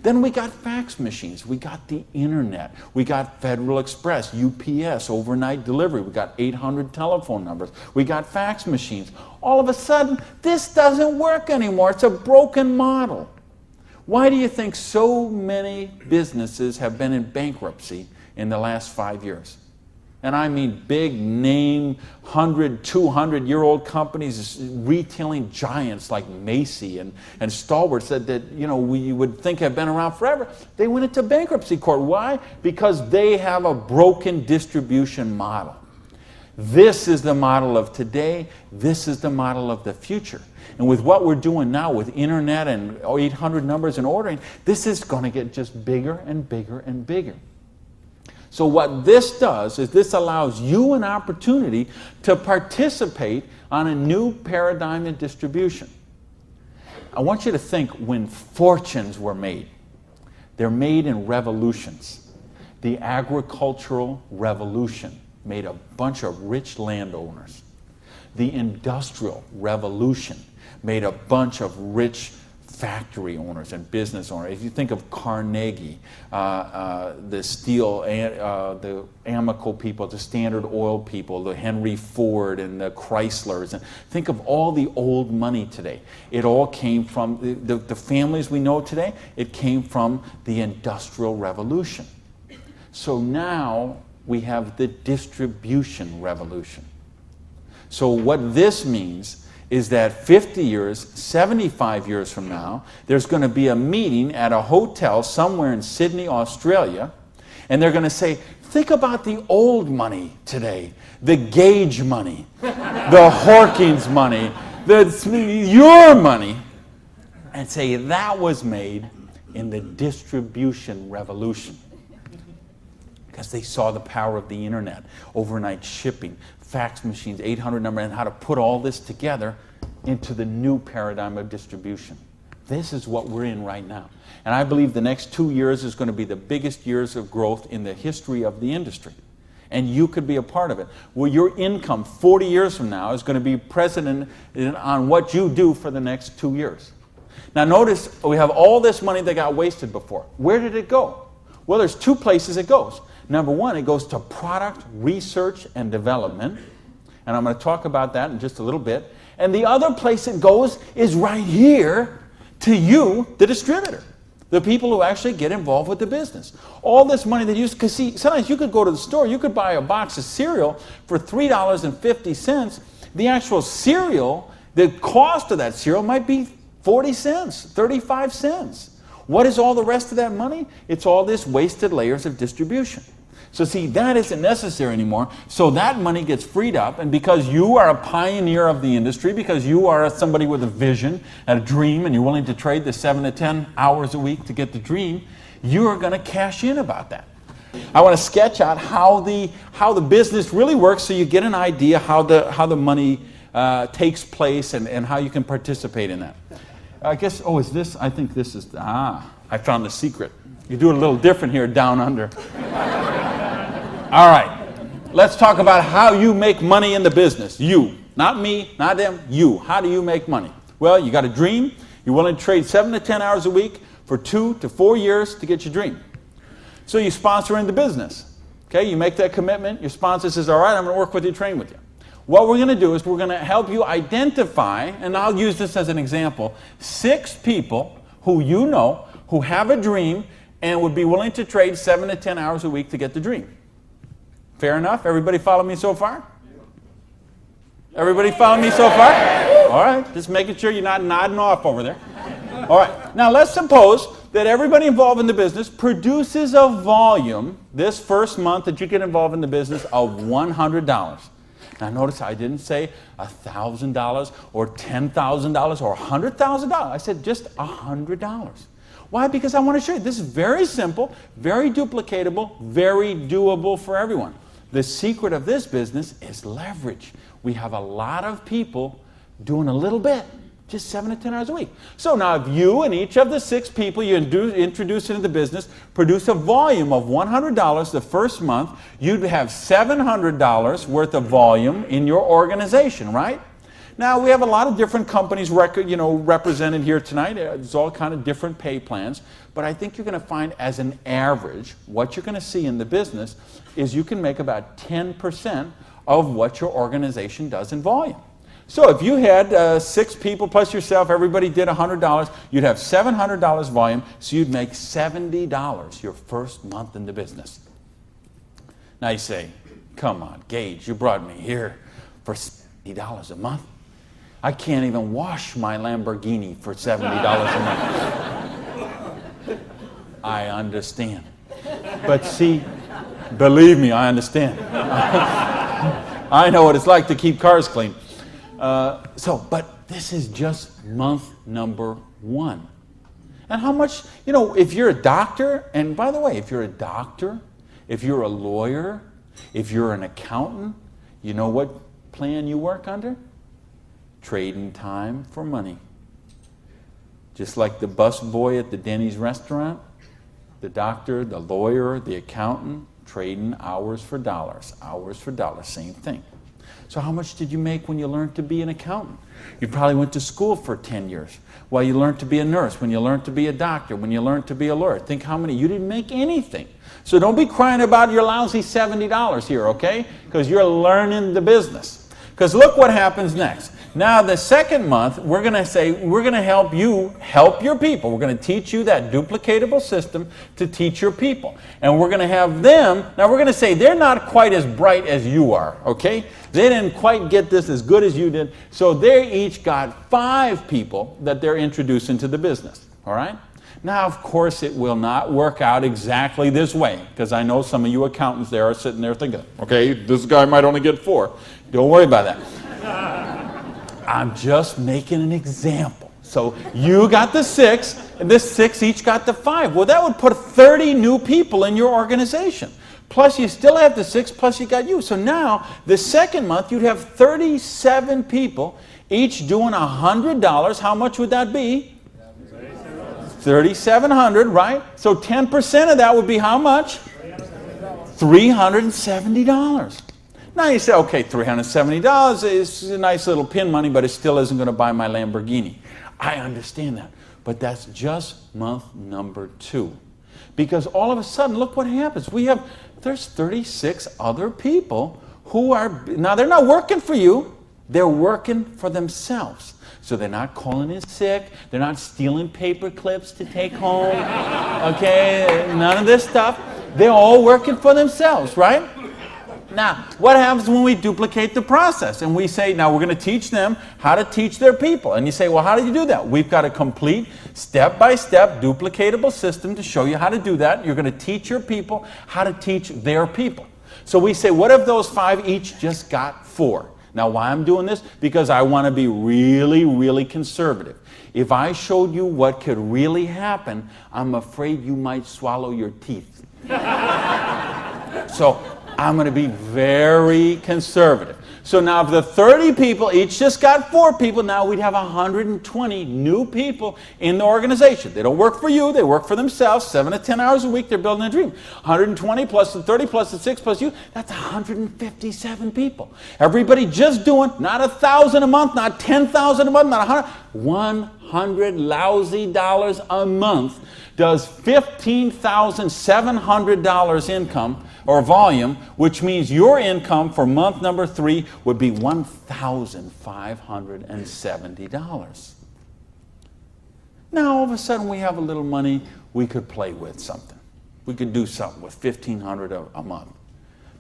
Then we got fax machines, we got the internet, we got Federal Express, UPS, overnight delivery, we got 800 telephone numbers, we got fax machines. All of a sudden, this doesn't work anymore. It's a broken model. Why do you think so many businesses have been in bankruptcy in the last 5 years? And I mean big name, 100, 200-year-old companies, retailing giants like Macy and Stalwarts that we would think have been around forever. They went into bankruptcy court. Why? Because they have a broken distribution model. This is the model of today. This is the model of the future. And with what we're doing now with internet and 800 numbers and ordering, this is going to get just bigger and bigger and bigger. So what this does is this allows you an opportunity to participate on a new paradigm in distribution. I want you to think when fortunes were made. They're made in revolutions. The agricultural revolution made a bunch of rich landowners. The industrial revolution made a bunch of rich factory owners and business owners. If you think of Carnegie, the steel, the Amoco people, the Standard Oil people, the Henry Ford and the Chryslers, and think of all the old money today. It all came from the families we know today. It came from the Industrial Revolution. So now we have the distribution revolution. So what this means is that 50 years, 75 years from now, there's going to be a meeting at a hotel somewhere in Sydney, Australia, and they're going to say, think about the old money today, the Gage money, the Hawkins money, your money, and say that was made in the distribution revolution. Because they saw the power of the internet, overnight shipping, fax machines, 800 number, and how to put all this together into the new paradigm of distribution. This is what we're in right now. And I believe the next 2 years is going to be the biggest years of growth in the history of the industry. And you could be a part of it. Well, your income 40 years from now is going to be present on what you do for the next 2 years. Now notice we have all this money that got wasted before. Where did it go? Well, there's two places it goes. Number one, it goes to product research and development. And I'm going to talk about that in just a little bit. And the other place it goes is right here to you, the distributor, the people who actually get involved with the business. All this money that you use, because see, sometimes you could go to the store, you could buy a box of cereal for $3.50. The actual cereal, the cost of that cereal might be 40 cents, 35 cents. What is all the rest of that money? It's all this wasted layers of distribution. So see, that isn't necessary anymore. So that money gets freed up, and because you are a pioneer of the industry, because you are somebody with a vision and a dream, and you're willing to trade the 7 to 10 hours a week to get the dream, you are going to cash in about that. I want to sketch out how the business really works, so you get an idea how the money takes place and how you can participate in that. I guess, is this? I think this is, I found the secret. You do it a little different here down under. All right, let's talk about how you make money in the business. You, not me, not them, you. How do you make money? Well, you got a dream. You're willing to trade 7 to 10 hours a week for 2 to 4 years to get your dream. So you sponsor in the business. Okay, you make that commitment. Your sponsor says, all right, I'm going to work with you, train with you. What we're going to do is we're going to help you identify, and I'll use this as an example, 6 people who you know who have a dream and would be willing to trade 7 to 10 hours a week to get the dream. Fair enough? Everybody follow me so far? Everybody follow me so far? All right, just making sure you're not nodding off over there. All right, now let's suppose that everybody involved in the business produces a volume this first month that you get involved in the business of $100. Now notice I didn't say $1,000 or $10,000 or $100,000. I said just $100. Why? Because I want to show you this is very simple, very duplicatable, very doable for everyone. The secret of this business is leverage. We have a lot of people doing a little bit, just 7 to 10 hours a week. So now if you and each of the 6 people you introduce into the business produce a volume of $100 the first month, you'd have $700 worth of volume in your organization, right? Now, we have a lot of different companies represented here tonight. There's all kind of different pay plans. But I think you're going to find as an average, what you're going to see in the business is you can make about 10% of what your organization does in volume. So if you had 6 people plus yourself, everybody did $100, you'd have $700 volume, so you'd make $70 your first month in the business. Now you say, come on, Gage, you brought me here for $70 a month. I can't even wash my Lamborghini for $70 a month. I understand. But see, believe me, I understand. I know what it's like to keep cars clean. But this is just month number 1. And how much, if you're a doctor, and by the way, if you're a doctor, if you're a lawyer, if you're an accountant, you know what plan you work under? Trading time for money. Just like the bus boy at the Denny's restaurant, The doctor, the lawyer, the accountant, trading hours for dollars, same thing. So how much did you make when you learned to be an accountant? You probably went to school for 10 years. Well, you learned to be a nurse, when you learned to be a doctor, when you learned to be a lawyer. Think how many, you didn't make anything. So don't be crying about your lousy $70 here, okay? Because you're learning the business. Because look what happens next. Now the second month, we're going to say, we're going to help you help your people. We're going to teach you that duplicatable system to teach your people. And we're going to have them, now we're going to say they're not quite as bright as you are, okay? They didn't quite get this as good as you did. So they each got 5 people that they're introducing to the business, all right? Now, of course, it will not work out exactly this way, because I know some of you accountants there are sitting there thinking, okay, this guy might only get 4. Don't worry about that. I'm just making an example. So you got the 6, and this 6 each got the 5. Well, that would put 30 new people in your organization. Plus, you still have the 6, plus you got you. So now, the second month, you'd have 37 people, each doing $100. How much would that be? $3,700, right? So 10% of that would be how much? $370. Now you say, okay, $370 is a nice little pin money, but it still isn't going to buy my Lamborghini. I understand that. But that's just month number 2. Because all of a sudden, look what happens. There's 36 other people who are, now they're not working for you, they're working for themselves. So they're not calling in sick, they're not stealing paper clips to take home, okay, none of this stuff. They're all working for themselves, right? Now, what happens when we duplicate the process? And we say, now we're going to teach them how to teach their people. And you say, well, how do you do that? We've got a complete step-by-step duplicatable system to show you how to do that. You're going to teach your people how to teach their people. So we say, what if those 5 each just got 4? Now, why I'm doing this? Because I want to be really, really conservative. If I showed you what could really happen, I'm afraid you might swallow your teeth. So I'm going to be very conservative. So now if the 30 people each just got 4 people, now we'd have 120 new people in the organization. They don't work for you, they work for themselves, 7 to 10 hours a week, they're building a dream. 120 plus the 30 plus the 6 plus you, that's 157 people. Everybody just doing, not 1,000 a month, not 10,000 a month, not 100 lousy dollars a month does $15,700 income or volume, which means your income for month number 3 would be $1,570. Now, all of a sudden, we have a little money, we could play with something. We could do something with $1,500 a month.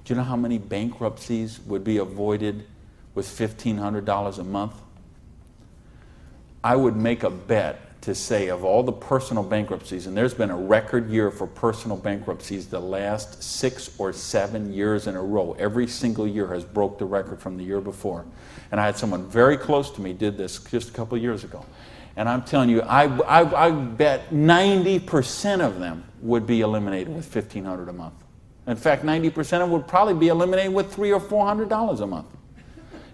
Do you know how many bankruptcies would be avoided with $1,500 a month? I would make a bet to say of all the personal bankruptcies, and there's been a record year for personal bankruptcies the last 6 or 7 years in a row. Every single year has broke the record from the year before. And I had someone very close to me did this just a couple of years ago. And I'm telling you, I bet 90% of them would be eliminated with $1,500 a month. In fact, 90% of them would probably be eliminated with $300 or $400 a month.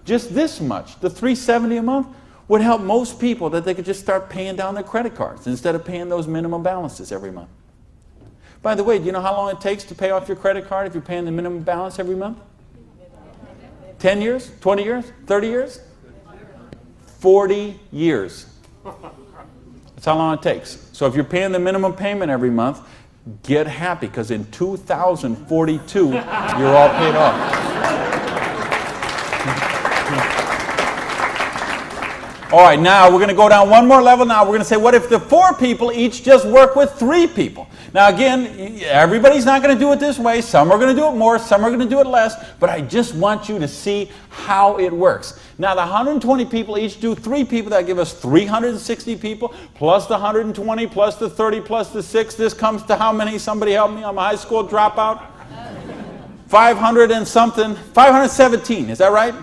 Just this much, the $370 a month, would help most people that they could just start paying down their credit cards instead of paying those minimum balances every month. By the way, do you know how long it takes to pay off your credit card if you're paying the minimum balance every month? 10 years? 20 years? 30 years? 40 years. That's how long it takes. So if you're paying the minimum payment every month, get happy, because in 2042, you're all paid off. All right, now we're going to go down one more level. Now we're going to say, what if the 4 people each just work with 3 people? Now again, everybody's not going to do it this way. Some are going to do it more, some are going to do it less, but I just want you to see how it works. Now the 120 people each do 3 people. That give us 360 people, plus the 120, plus the 30, plus the 6. This comes to how many? Somebody help me. I'm a high school dropout. 500 and something. 517, is that right?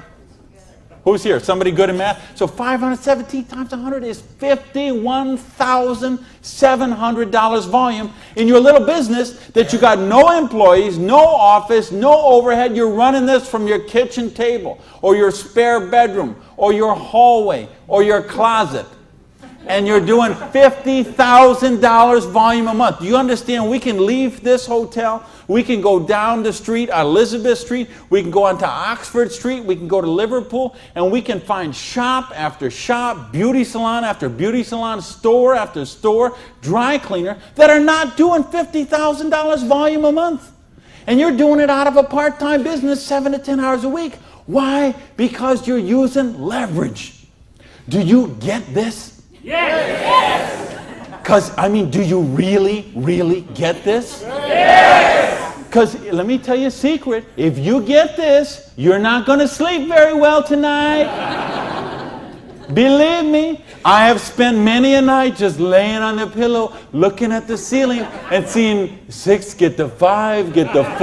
Who's here? Somebody good in math? So 517 times 100 is $51,700 volume in your little business that you got no employees, no office, no overhead. You're running this from your kitchen table or your spare bedroom or your hallway or your closet. And you're doing $50,000 volume a month. Do you understand? We can leave this hotel. We can go down the street, Elizabeth Street. We can go onto Oxford Street. We can go to Liverpool. And we can find shop after shop, beauty salon after beauty salon, store after store, dry cleaner that are not doing $50,000 volume a month. And you're doing it out of a part-time business 7 to 10 hours a week. Why? Because you're using leverage. Do you get this? Yes! Because, do you really get this? Yes! Because, let me tell you a secret. If you get this, you're not going to sleep very well tonight. Believe me, I have spent many a night just laying on the pillow, looking at the ceiling, and seeing 6 get to 5, get to 4,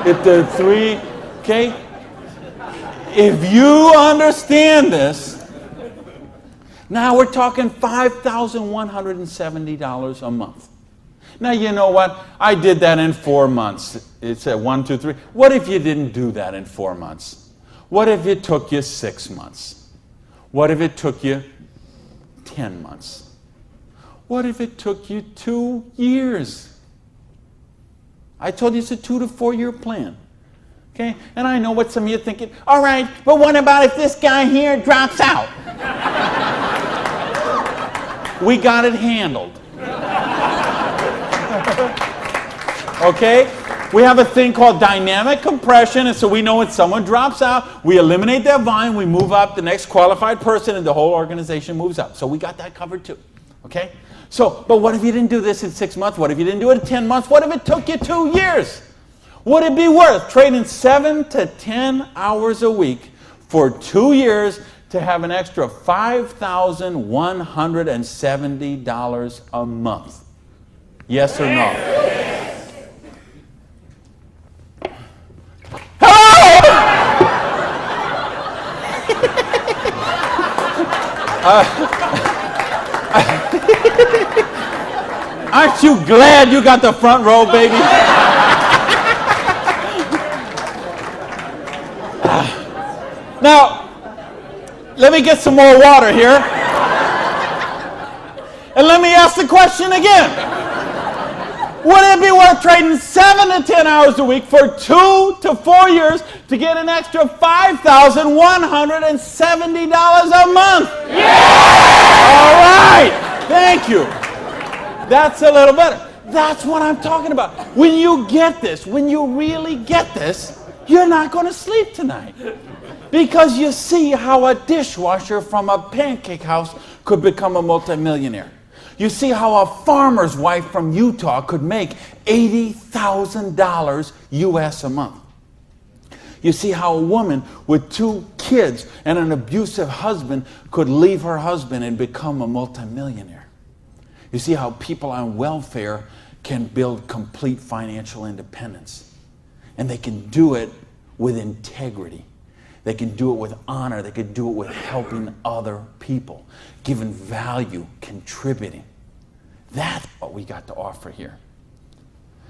get to 3, okay? If you understand this, now we're talking $5,170 a month. Now, you know what? I did that in 4 months. It said 1, 2, 3. What if you didn't do that in 4 months? What if it took you 6 months? What if it took you 10 months? What if it took you 2 years? I told you it's a 2 to 4 year plan. Okay? And I know what some of you are thinking. All right, but what about if this guy here drops out? We got it handled. Okay? We have a thing called dynamic compression, and so we know when someone drops out, we eliminate their volume, we move up the next qualified person, and the whole organization moves up. So we got that covered too. Okay? So, but what if you didn't do this in 6 months? What if you didn't do it in 10 months? What if it took you 2 years? Would it be worth trading 7 to 10 hours a week for 2 years to have an extra $5,170 a month? Yes or no? Aren't you glad you got the front row, baby? Now, let me get some more water here. And let me ask the question again. Would it be worth trading 7 to 10 hours a week for 2 to 4 years to get an extra $5,170 a month? Yes! All right. Thank you. That's a little better. That's what I'm talking about. When you get this, when you really get this, you're not going to sleep tonight. Because you see how a dishwasher from a pancake house could become a multimillionaire. You see how a farmer's wife from Utah could make $80,000 US a month. You see how a woman with 2 kids and an abusive husband could leave her husband and become a multimillionaire. You see how people on welfare can build complete financial independence. And they can do it with integrity. They can do it with honor. They can do it with helping other people, giving value, contributing. That's what we got to offer here.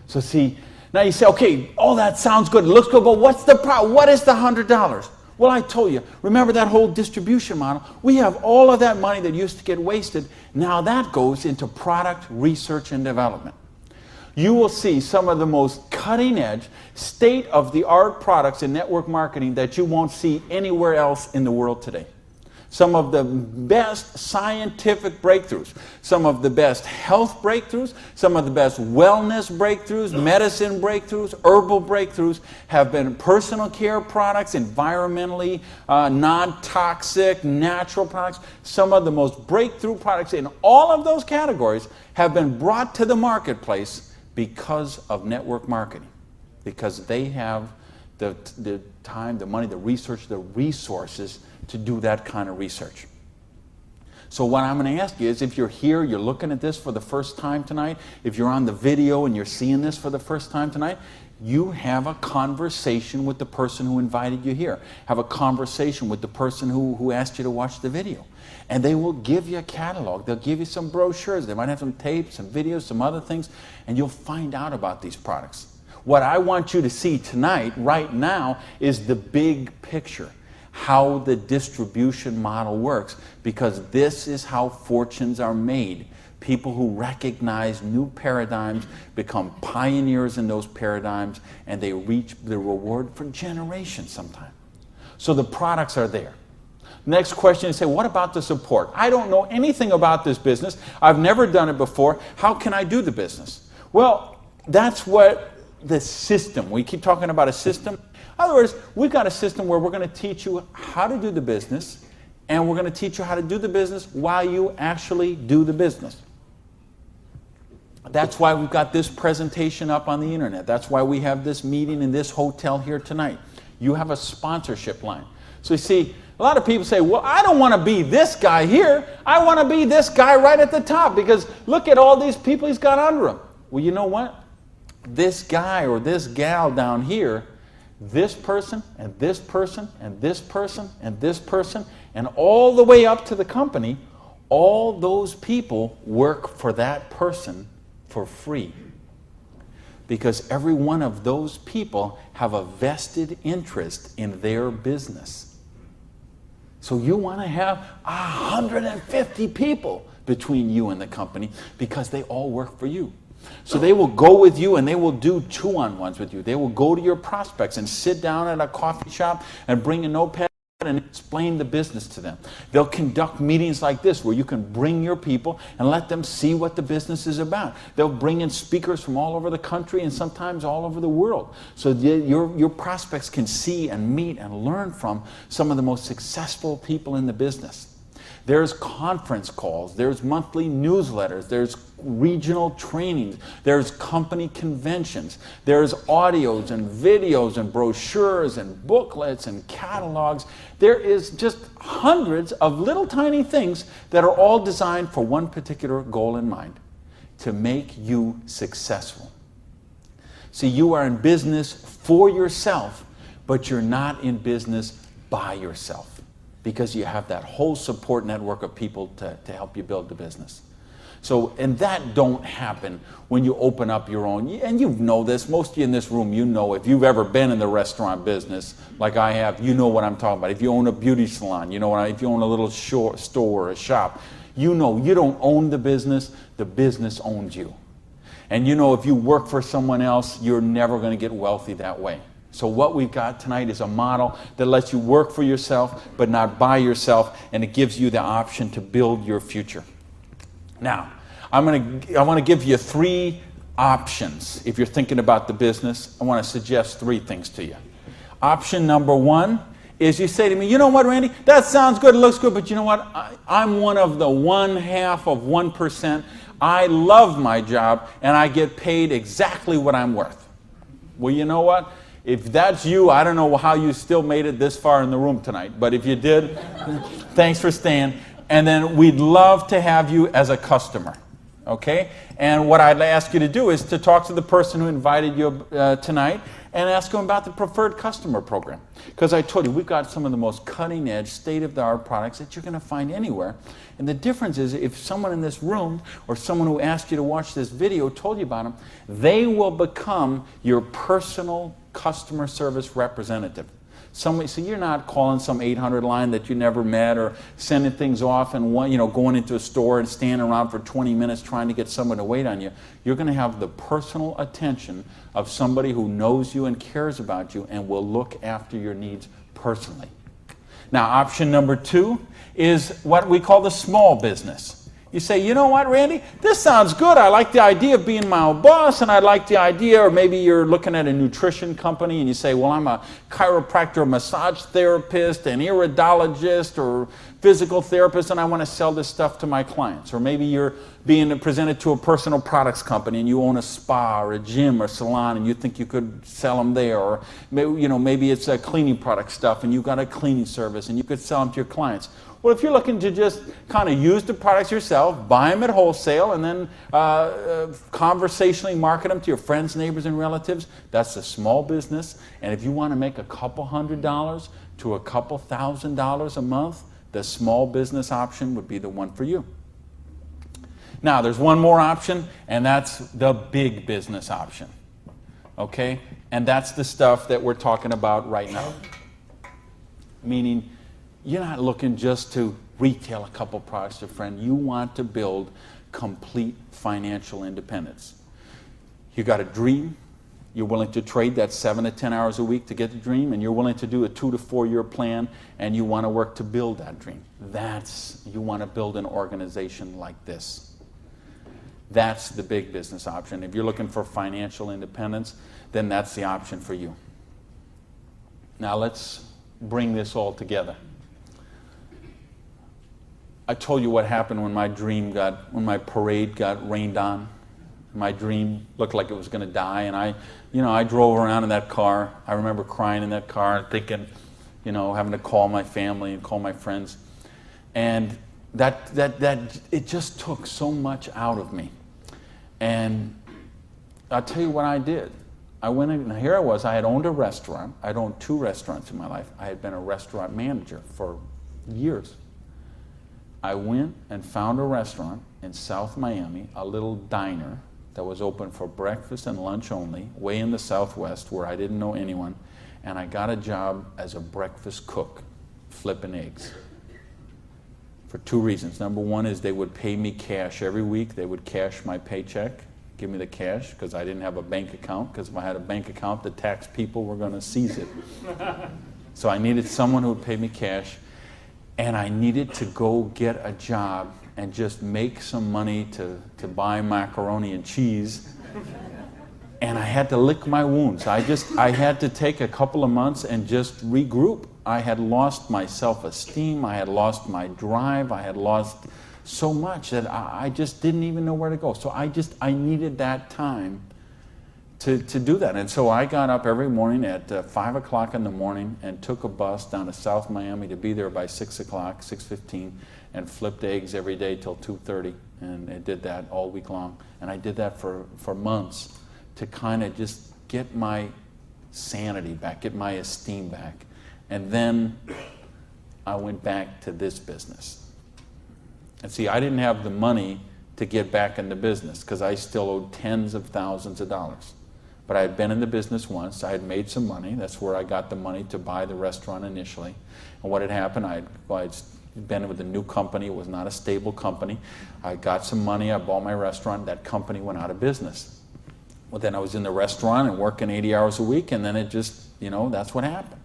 So see, now you say, okay, all that sounds good. It looks good, but what's the problem? What is the $100? Well, I told you, remember that whole distribution model? We have all of that money that used to get wasted. Now that goes into product research and development. You will see some of the most cutting-edge, state-of-the-art products in network marketing that you won't see anywhere else in the world today. Some of the best scientific breakthroughs, some of the best health breakthroughs, some of the best wellness breakthroughs, medicine breakthroughs, herbal breakthroughs have been personal care products, environmentally non-toxic, natural products. Some of the most breakthrough products in all of those categories have been brought to the marketplace because of network marketing, because they have the time, the money, the research, the resources to do that kind of research. So what I'm going to ask you is, if you're here, you're looking at this for the first time tonight, if you're on the video and you're seeing this for the first time tonight, you have a conversation with the person who invited you here. Have a conversation with the person who asked you to watch the video. And they will give you a catalog. They'll give you some brochures. They might have some tapes, some videos, some other things, and you'll find out about these products. What I want you to see tonight, right now, is the big picture. how the distribution model works, because this is how fortunes are made. People who recognize new paradigms become pioneers in those paradigms, and they reach the reward for generations sometimes. So the products are there. Next question is, say, what about the support? I don't know anything about this business. I've never done it before. How can I do the business? Well, that's what the system, we keep talking about a system. In other words, we've got a system where we're going to teach you how to do the business, and we're going to teach you how to do the business while you actually do the business. That's why we've got this presentation up on the internet. That's why we have this meeting in this hotel here tonight. You have a sponsorship line. So you see, a lot of people say, well, I don't want to be this guy here. I want to be this guy right at the top, because look at all these people he's got under him. Well, you know what? This guy or this gal down here, this person and this person and this person and this person, and all the way up to the company, all those people work for that person for free. Because every one of those people have a vested interest in their business. So you want to have 150 people between you and the company, because they all work for you. So they will go with you and they will do two-on-ones with you. They will go to your prospects and sit down at a coffee shop and bring a notepad and explain the business to them. They'll conduct meetings like this where you can bring your people and let them see what the business is about. They'll bring in speakers from all over the country and sometimes all over the world. So your prospects can see and meet and learn from some of the most successful people in the business. There's conference calls, there's monthly newsletters, there's regional trainings, there's company conventions, there's audios and videos and brochures and booklets and catalogs. There is just hundreds of little tiny things that are all designed for one particular goal in mind: to make you successful. See, you are in business for yourself, but you're not in business by yourself, because you have that whole support network of people to help you build the business. So, and that don't happen when you open up your own, and you know this, most of you in this room, you know, if you've ever been in the restaurant business, like I have, you know what I'm talking about. If you own a beauty salon, you know if you own a little store or a shop, you know you don't own the business owns you. And you know if you work for someone else, you're never going to get wealthy that way. So what we've got tonight is a model that lets you work for yourself, but not by yourself, and it gives you the option to build your future. Now, I want to give you 3 options. If you're thinking about the business, I want to suggest 3 things to you. Option number 1 is you say to me, you know what, Randy, that sounds good, it looks good, but you know what, I'm one of the 1/2%. I love my job, and I get paid exactly what I'm worth. Well, you know what? If that's you, I don't know how you still made it this far in the room tonight, but if you did, thanks for staying. And then we'd love to have you as a customer, okay? And what I'd ask you to do is to talk to the person who invited you tonight and ask them about the preferred customer program. Because I told you, we've got some of the most cutting-edge, state-of-the-art products that you're going to find anywhere. And the difference is, if someone in this room or someone who asked you to watch this video told you about them, they will become your personal customer service representative. So you're not calling some 800 line that you never met, or sending things off and going into a store and standing around for 20 minutes trying to get someone to wait on you. You're going to have the personal attention of somebody who knows you and cares about you and will look after your needs personally. Now, option number 2 is what we call the small business. You say, you know what, Randy, this sounds good. I like the idea of being my own boss, and I like the idea, or maybe you're looking at a nutrition company and you say, well, I'm a chiropractor, a massage therapist, an iridologist, or physical therapist, and I want to sell this stuff to my clients. Or maybe you're being presented to a personal products company and you own a spa or a gym or salon and you think you could sell them there. Or maybe it's a cleaning product stuff and you've got a cleaning service and you could sell them to your clients. Well, if you're looking to just kind of use the products yourself, buy them at wholesale, and then conversationally market them to your friends, neighbors, and relatives, that's a small business. And if you want to make a couple $100 to a couple $1,000 a month, the small business option would be the one for you. Now, there's one more option, and that's the big business option. Okay? And that's the stuff that we're talking about right now. meaning you're not looking just to retail a couple products to a friend. You want to build complete financial independence. You got a dream. You're willing to trade that 7 to 10 hours a week to get the dream, and you're willing to do a 2 to 4 year plan, and you want to work to build that dream. You want to build an organization like this. That's the big business option. If you're looking for financial independence, then that's the option for you. Now let's bring this all together. I told you what happened when my parade got rained on. My dream looked like it was going to die, and I drove around in that car. I remember crying in that car and thinking, having to call my family and call my friends, and that it just took so much out of me. And I'll tell you what I did. I went in, and here I was. I had owned a restaurant. I'd owned 2 restaurants in my life. I had been a restaurant manager for years. I went and found a restaurant in South Miami, a little diner that was open for breakfast and lunch only, way in the Southwest where I didn't know anyone, and I got a job as a breakfast cook, flipping eggs. For 2 reasons. Number one is they would pay me cash every week. They would cash my paycheck, give me the cash, because I didn't have a bank account, because if I had a bank account, the tax people were going to seize it. So I needed someone who would pay me cash, and I needed to go get a job and just make some money to buy macaroni and cheese. And I had to lick my wounds. I had to take a couple of months and just regroup. I had lost my self-esteem. I had lost my drive. I had lost so much that I just didn't even know where to go. So I needed that time to do that. And so I got up every morning at 5 o'clock in the morning and took a bus down to South Miami to be there by 6 o'clock, 6:15, and flipped eggs every day till 2:30. And I did that all week long. And I did that for months to kind of just get my sanity back, get my esteem back. And then I went back to this business. And see, I didn't have the money to get back in the business because I still owed tens of thousands of dollars. But I had been in the business once. I had made some money. That's where I got the money to buy the restaurant initially. And what had happened, I'd been with a new company. It was not a stable company. I got some money. I bought my restaurant. That company went out of business. Well, then I was in the restaurant and working 80 hours a week, and then it just, that's what happened.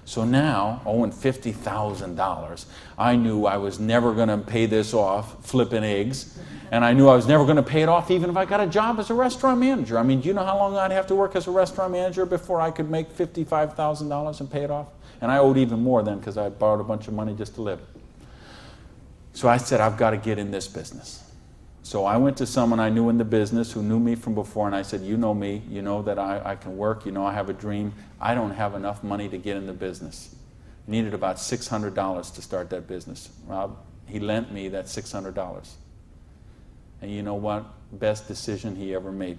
So now, owing $50,000, I knew I was never going to pay this off flipping eggs, and I knew I was never going to pay it off even if I got a job as a restaurant manager. I mean, do you know how long I'd have to work as a restaurant manager before I could make $55,000 and pay it off? And I owed even more then because I borrowed a bunch of money just to live. So I said, I've got to get in this business. So I went to someone I knew in the business who knew me from before, and I said, you know me, you know that I can work, you know I have a dream. I don't have enough money to get in the business. Needed about $600 to start that business. Rob, he lent me that $600. And you know what? Best decision he ever made.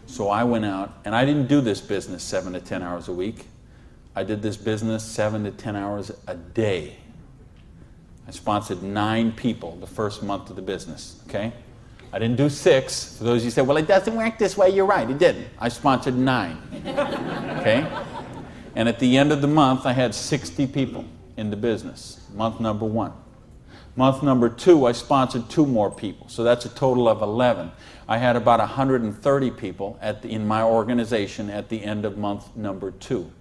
So I went out, and I didn't do this business 7 to 10 hours a week. I did this business 7 to 10 hours a day. I sponsored 9 people the first month of the business, okay? I didn't do 6. For those of you who say, well, it doesn't work this way, you're right, it didn't. I sponsored 9, okay? And at the end of the month, I had 60 people in the business, month number 1. Month number 2, I sponsored 2 more people, so that's a total of 11. I had about 130 people in my organization at the end of month number 2.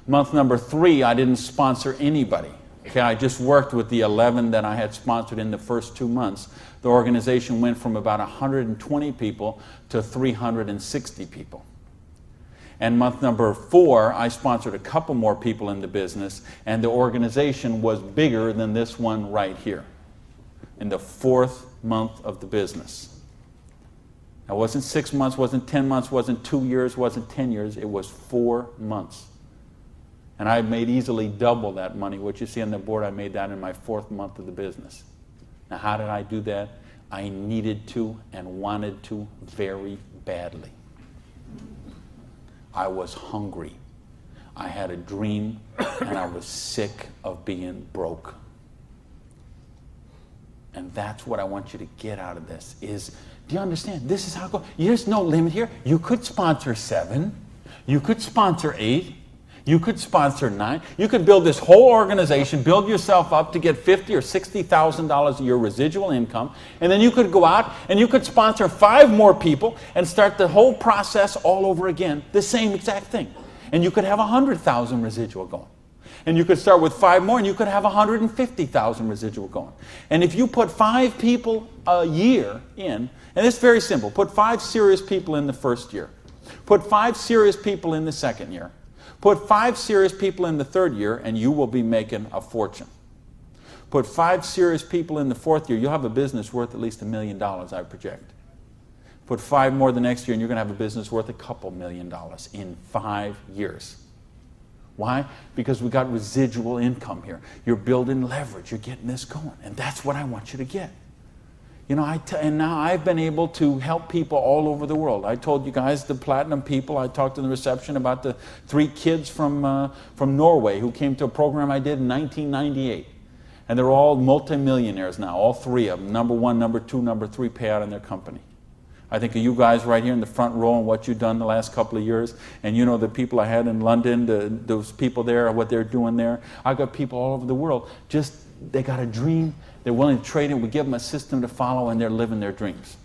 Month number 3, I didn't sponsor anybody. Okay, I just worked with the 11 that I had sponsored in the first 2 months. The organization went from about 120 people to 360 people. And month number 4, I sponsored a couple more people in the business, and the organization was bigger than this one right here in the 4th month of the business. It wasn't 6 months, wasn't 10 months, wasn't 2 years, wasn't 10 years. It was 4 months. And I made easily double that money. What you see on the board, I made that in my 4th month of the business. Now, how did I do that? I needed to and wanted to very badly. I was hungry. I had a dream, and I was sick of being broke. And that's what I want you to get out of this is, do you understand? This is how it goes. There's no limit here. You could sponsor 7. You could sponsor 8. You could sponsor 9. You could build this whole organization, build yourself up to get $50,000 or $60,000 a year residual income, and then you could go out and you could sponsor 5 more people and start the whole process all over again, the same exact thing. And you could have 100,000 residual going. And you could start with 5 more and you could have 150,000 residual going. And if you put 5 people a year in, and it's very simple, put 5 serious people in the first year, put 5 serious people in the second year, put 5 serious people in the third year, and you will be making a fortune. Put 5 serious people in the fourth year, you'll have a business worth at least $1 million, I project. Put 5 more the next year, and you're going to have a business worth a couple $1 million in 5 years. Why? Because we got residual income here. You're building leverage. You're getting this going. And that's what I want you to get. You know, and now I've been able to help people all over the world. I told you guys the platinum people. I talked in the reception about the 3 kids from Norway who came to a program I did in 1998. And they're all multimillionaires now, all 3 of them. Number 1, number 2, number 3 payout in their company. I think of you guys right here in the front row and what you've done the last couple of years. And you know the people I had in London, those people there, what they're doing there. I've got people all over the world. Just, they got a dream. They're willing to trade it. We give them a system to follow, and they're living their dreams.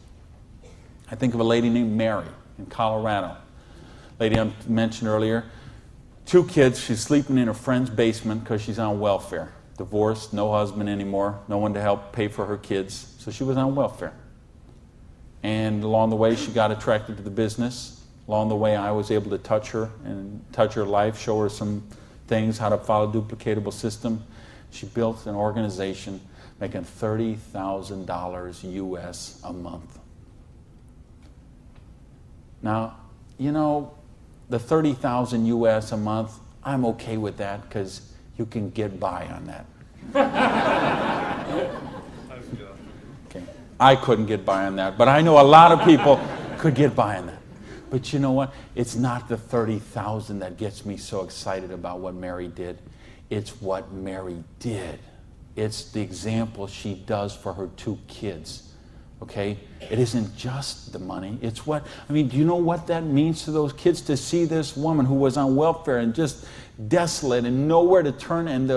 I think of a lady named Mary in Colorado. Lady I mentioned earlier. 2 kids. She's sleeping in her friend's basement because she's on welfare. Divorced, no husband anymore, no one to help pay for her kids. So she was on welfare. And along the way, she got attracted to the business. Along the way, I was able to touch her and touch her life, show her some things, how to follow a duplicatable system. She built an organization making $30,000 US a month. Now, you know, the $30,000 US a month, I'm okay with that because you can get by on that. Okay. I couldn't get by on that, but I know a lot of people could get by on that. But you know what? It's not the 30,000 that gets me so excited about what Mary did. It's what Mary did. It's the example she does for her 2 kids. Okay? It isn't just the money. It's what, I mean, do you know what that means to those kids to see this woman who was on welfare and just desolate and nowhere to turn, and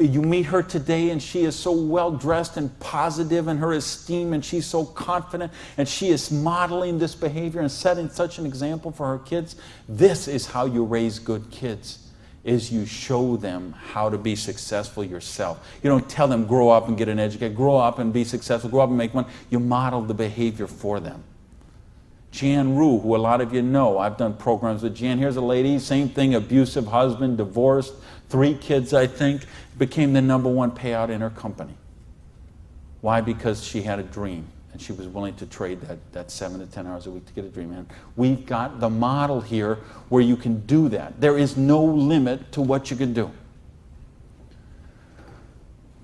you meet her today and she is so well dressed and positive in her esteem, and she's so confident, and she is modeling this behavior and setting such an example for her kids. This is how you raise good kids, is you show them how to be successful yourself. You don't tell them grow up and get an education, grow up and be successful, grow up and make money. You model the behavior for them. Jan Rue, who a lot of you know, I've done programs with Jan. Here's a lady, same thing, abusive husband, divorced, 3 kids, I think, became the number 1 payout in her company. Why? Because she had a dream, and she was willing to trade that 7 to 10 hours a week to get a dream. And we've got the model here where you can do that. There is no limit to what you can do.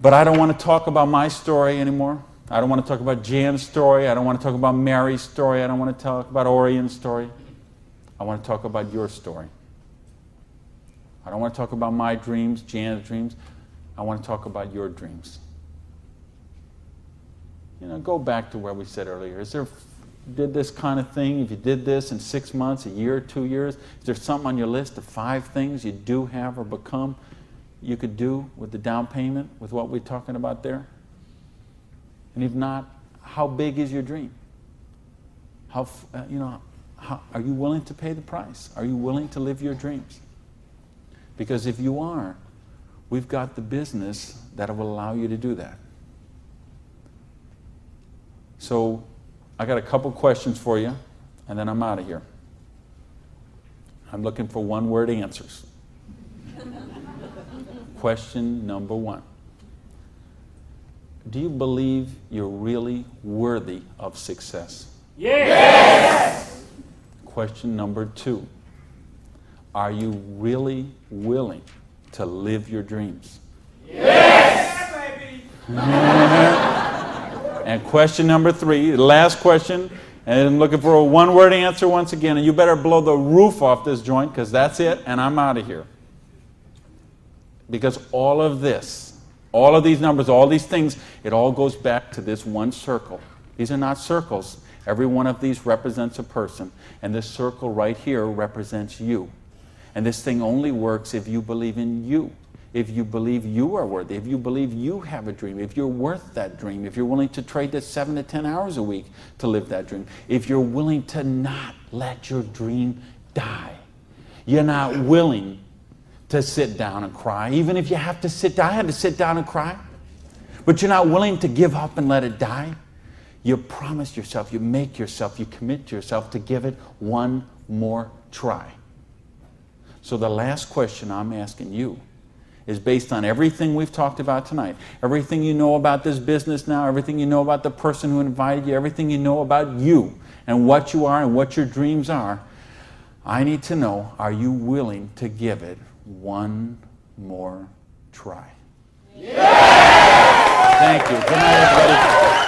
But I don't want to talk about my story anymore. I don't want to talk about Jan's story. I don't want to talk about Mary's story. I don't want to talk about Orion's story. I want to talk about your story. I don't want to talk about my dreams, Jan's dreams. I want to talk about your dreams. You know, go back to where we said earlier. Did this kind of thing, if you did this in 6 months, a year, 2 years, is there something on your list of 5 things you do have or become you could do with the down payment, with what we're talking about there? And if not, how big is your dream? Are you willing to pay the price? Are you willing to live your dreams? Because if you are, we've got the business that will allow you to do that. So I got a couple questions for you, and then I'm out of here. I'm looking for 1-word answers. Question number 1. Do you believe you're really worthy of success? Yes! Question number 2. Are you really willing to live your dreams? Yes! Baby! And question number 3, the last question, and I'm looking for a 1-word answer once again, and you better blow the roof off this joint, because that's it, and I'm out of here. Because all of this, all of these numbers, all these things, it all goes back to this one circle. These are not circles. Every one of these represents a person, and this circle right here represents you. And this thing only works if you believe in you, if you believe you are worthy, if you believe you have a dream, if you're worth that dream, if you're willing to trade that 7 to 10 hours a week to live that dream, if you're willing to not let your dream die. You're not willing to sit down and cry, even if you have to sit down. I had to sit down and cry. But you're not willing to give up and let it die. You promise yourself, you make yourself, you commit yourself to give it one more try. So the last question I'm asking you is based on everything we've talked about tonight, everything you know about this business now, everything you know about the person who invited you, everything you know about you and what you are and what your dreams are. I need to know, are you willing to give it one more try? Yeah! Thank you. Good night, everybody.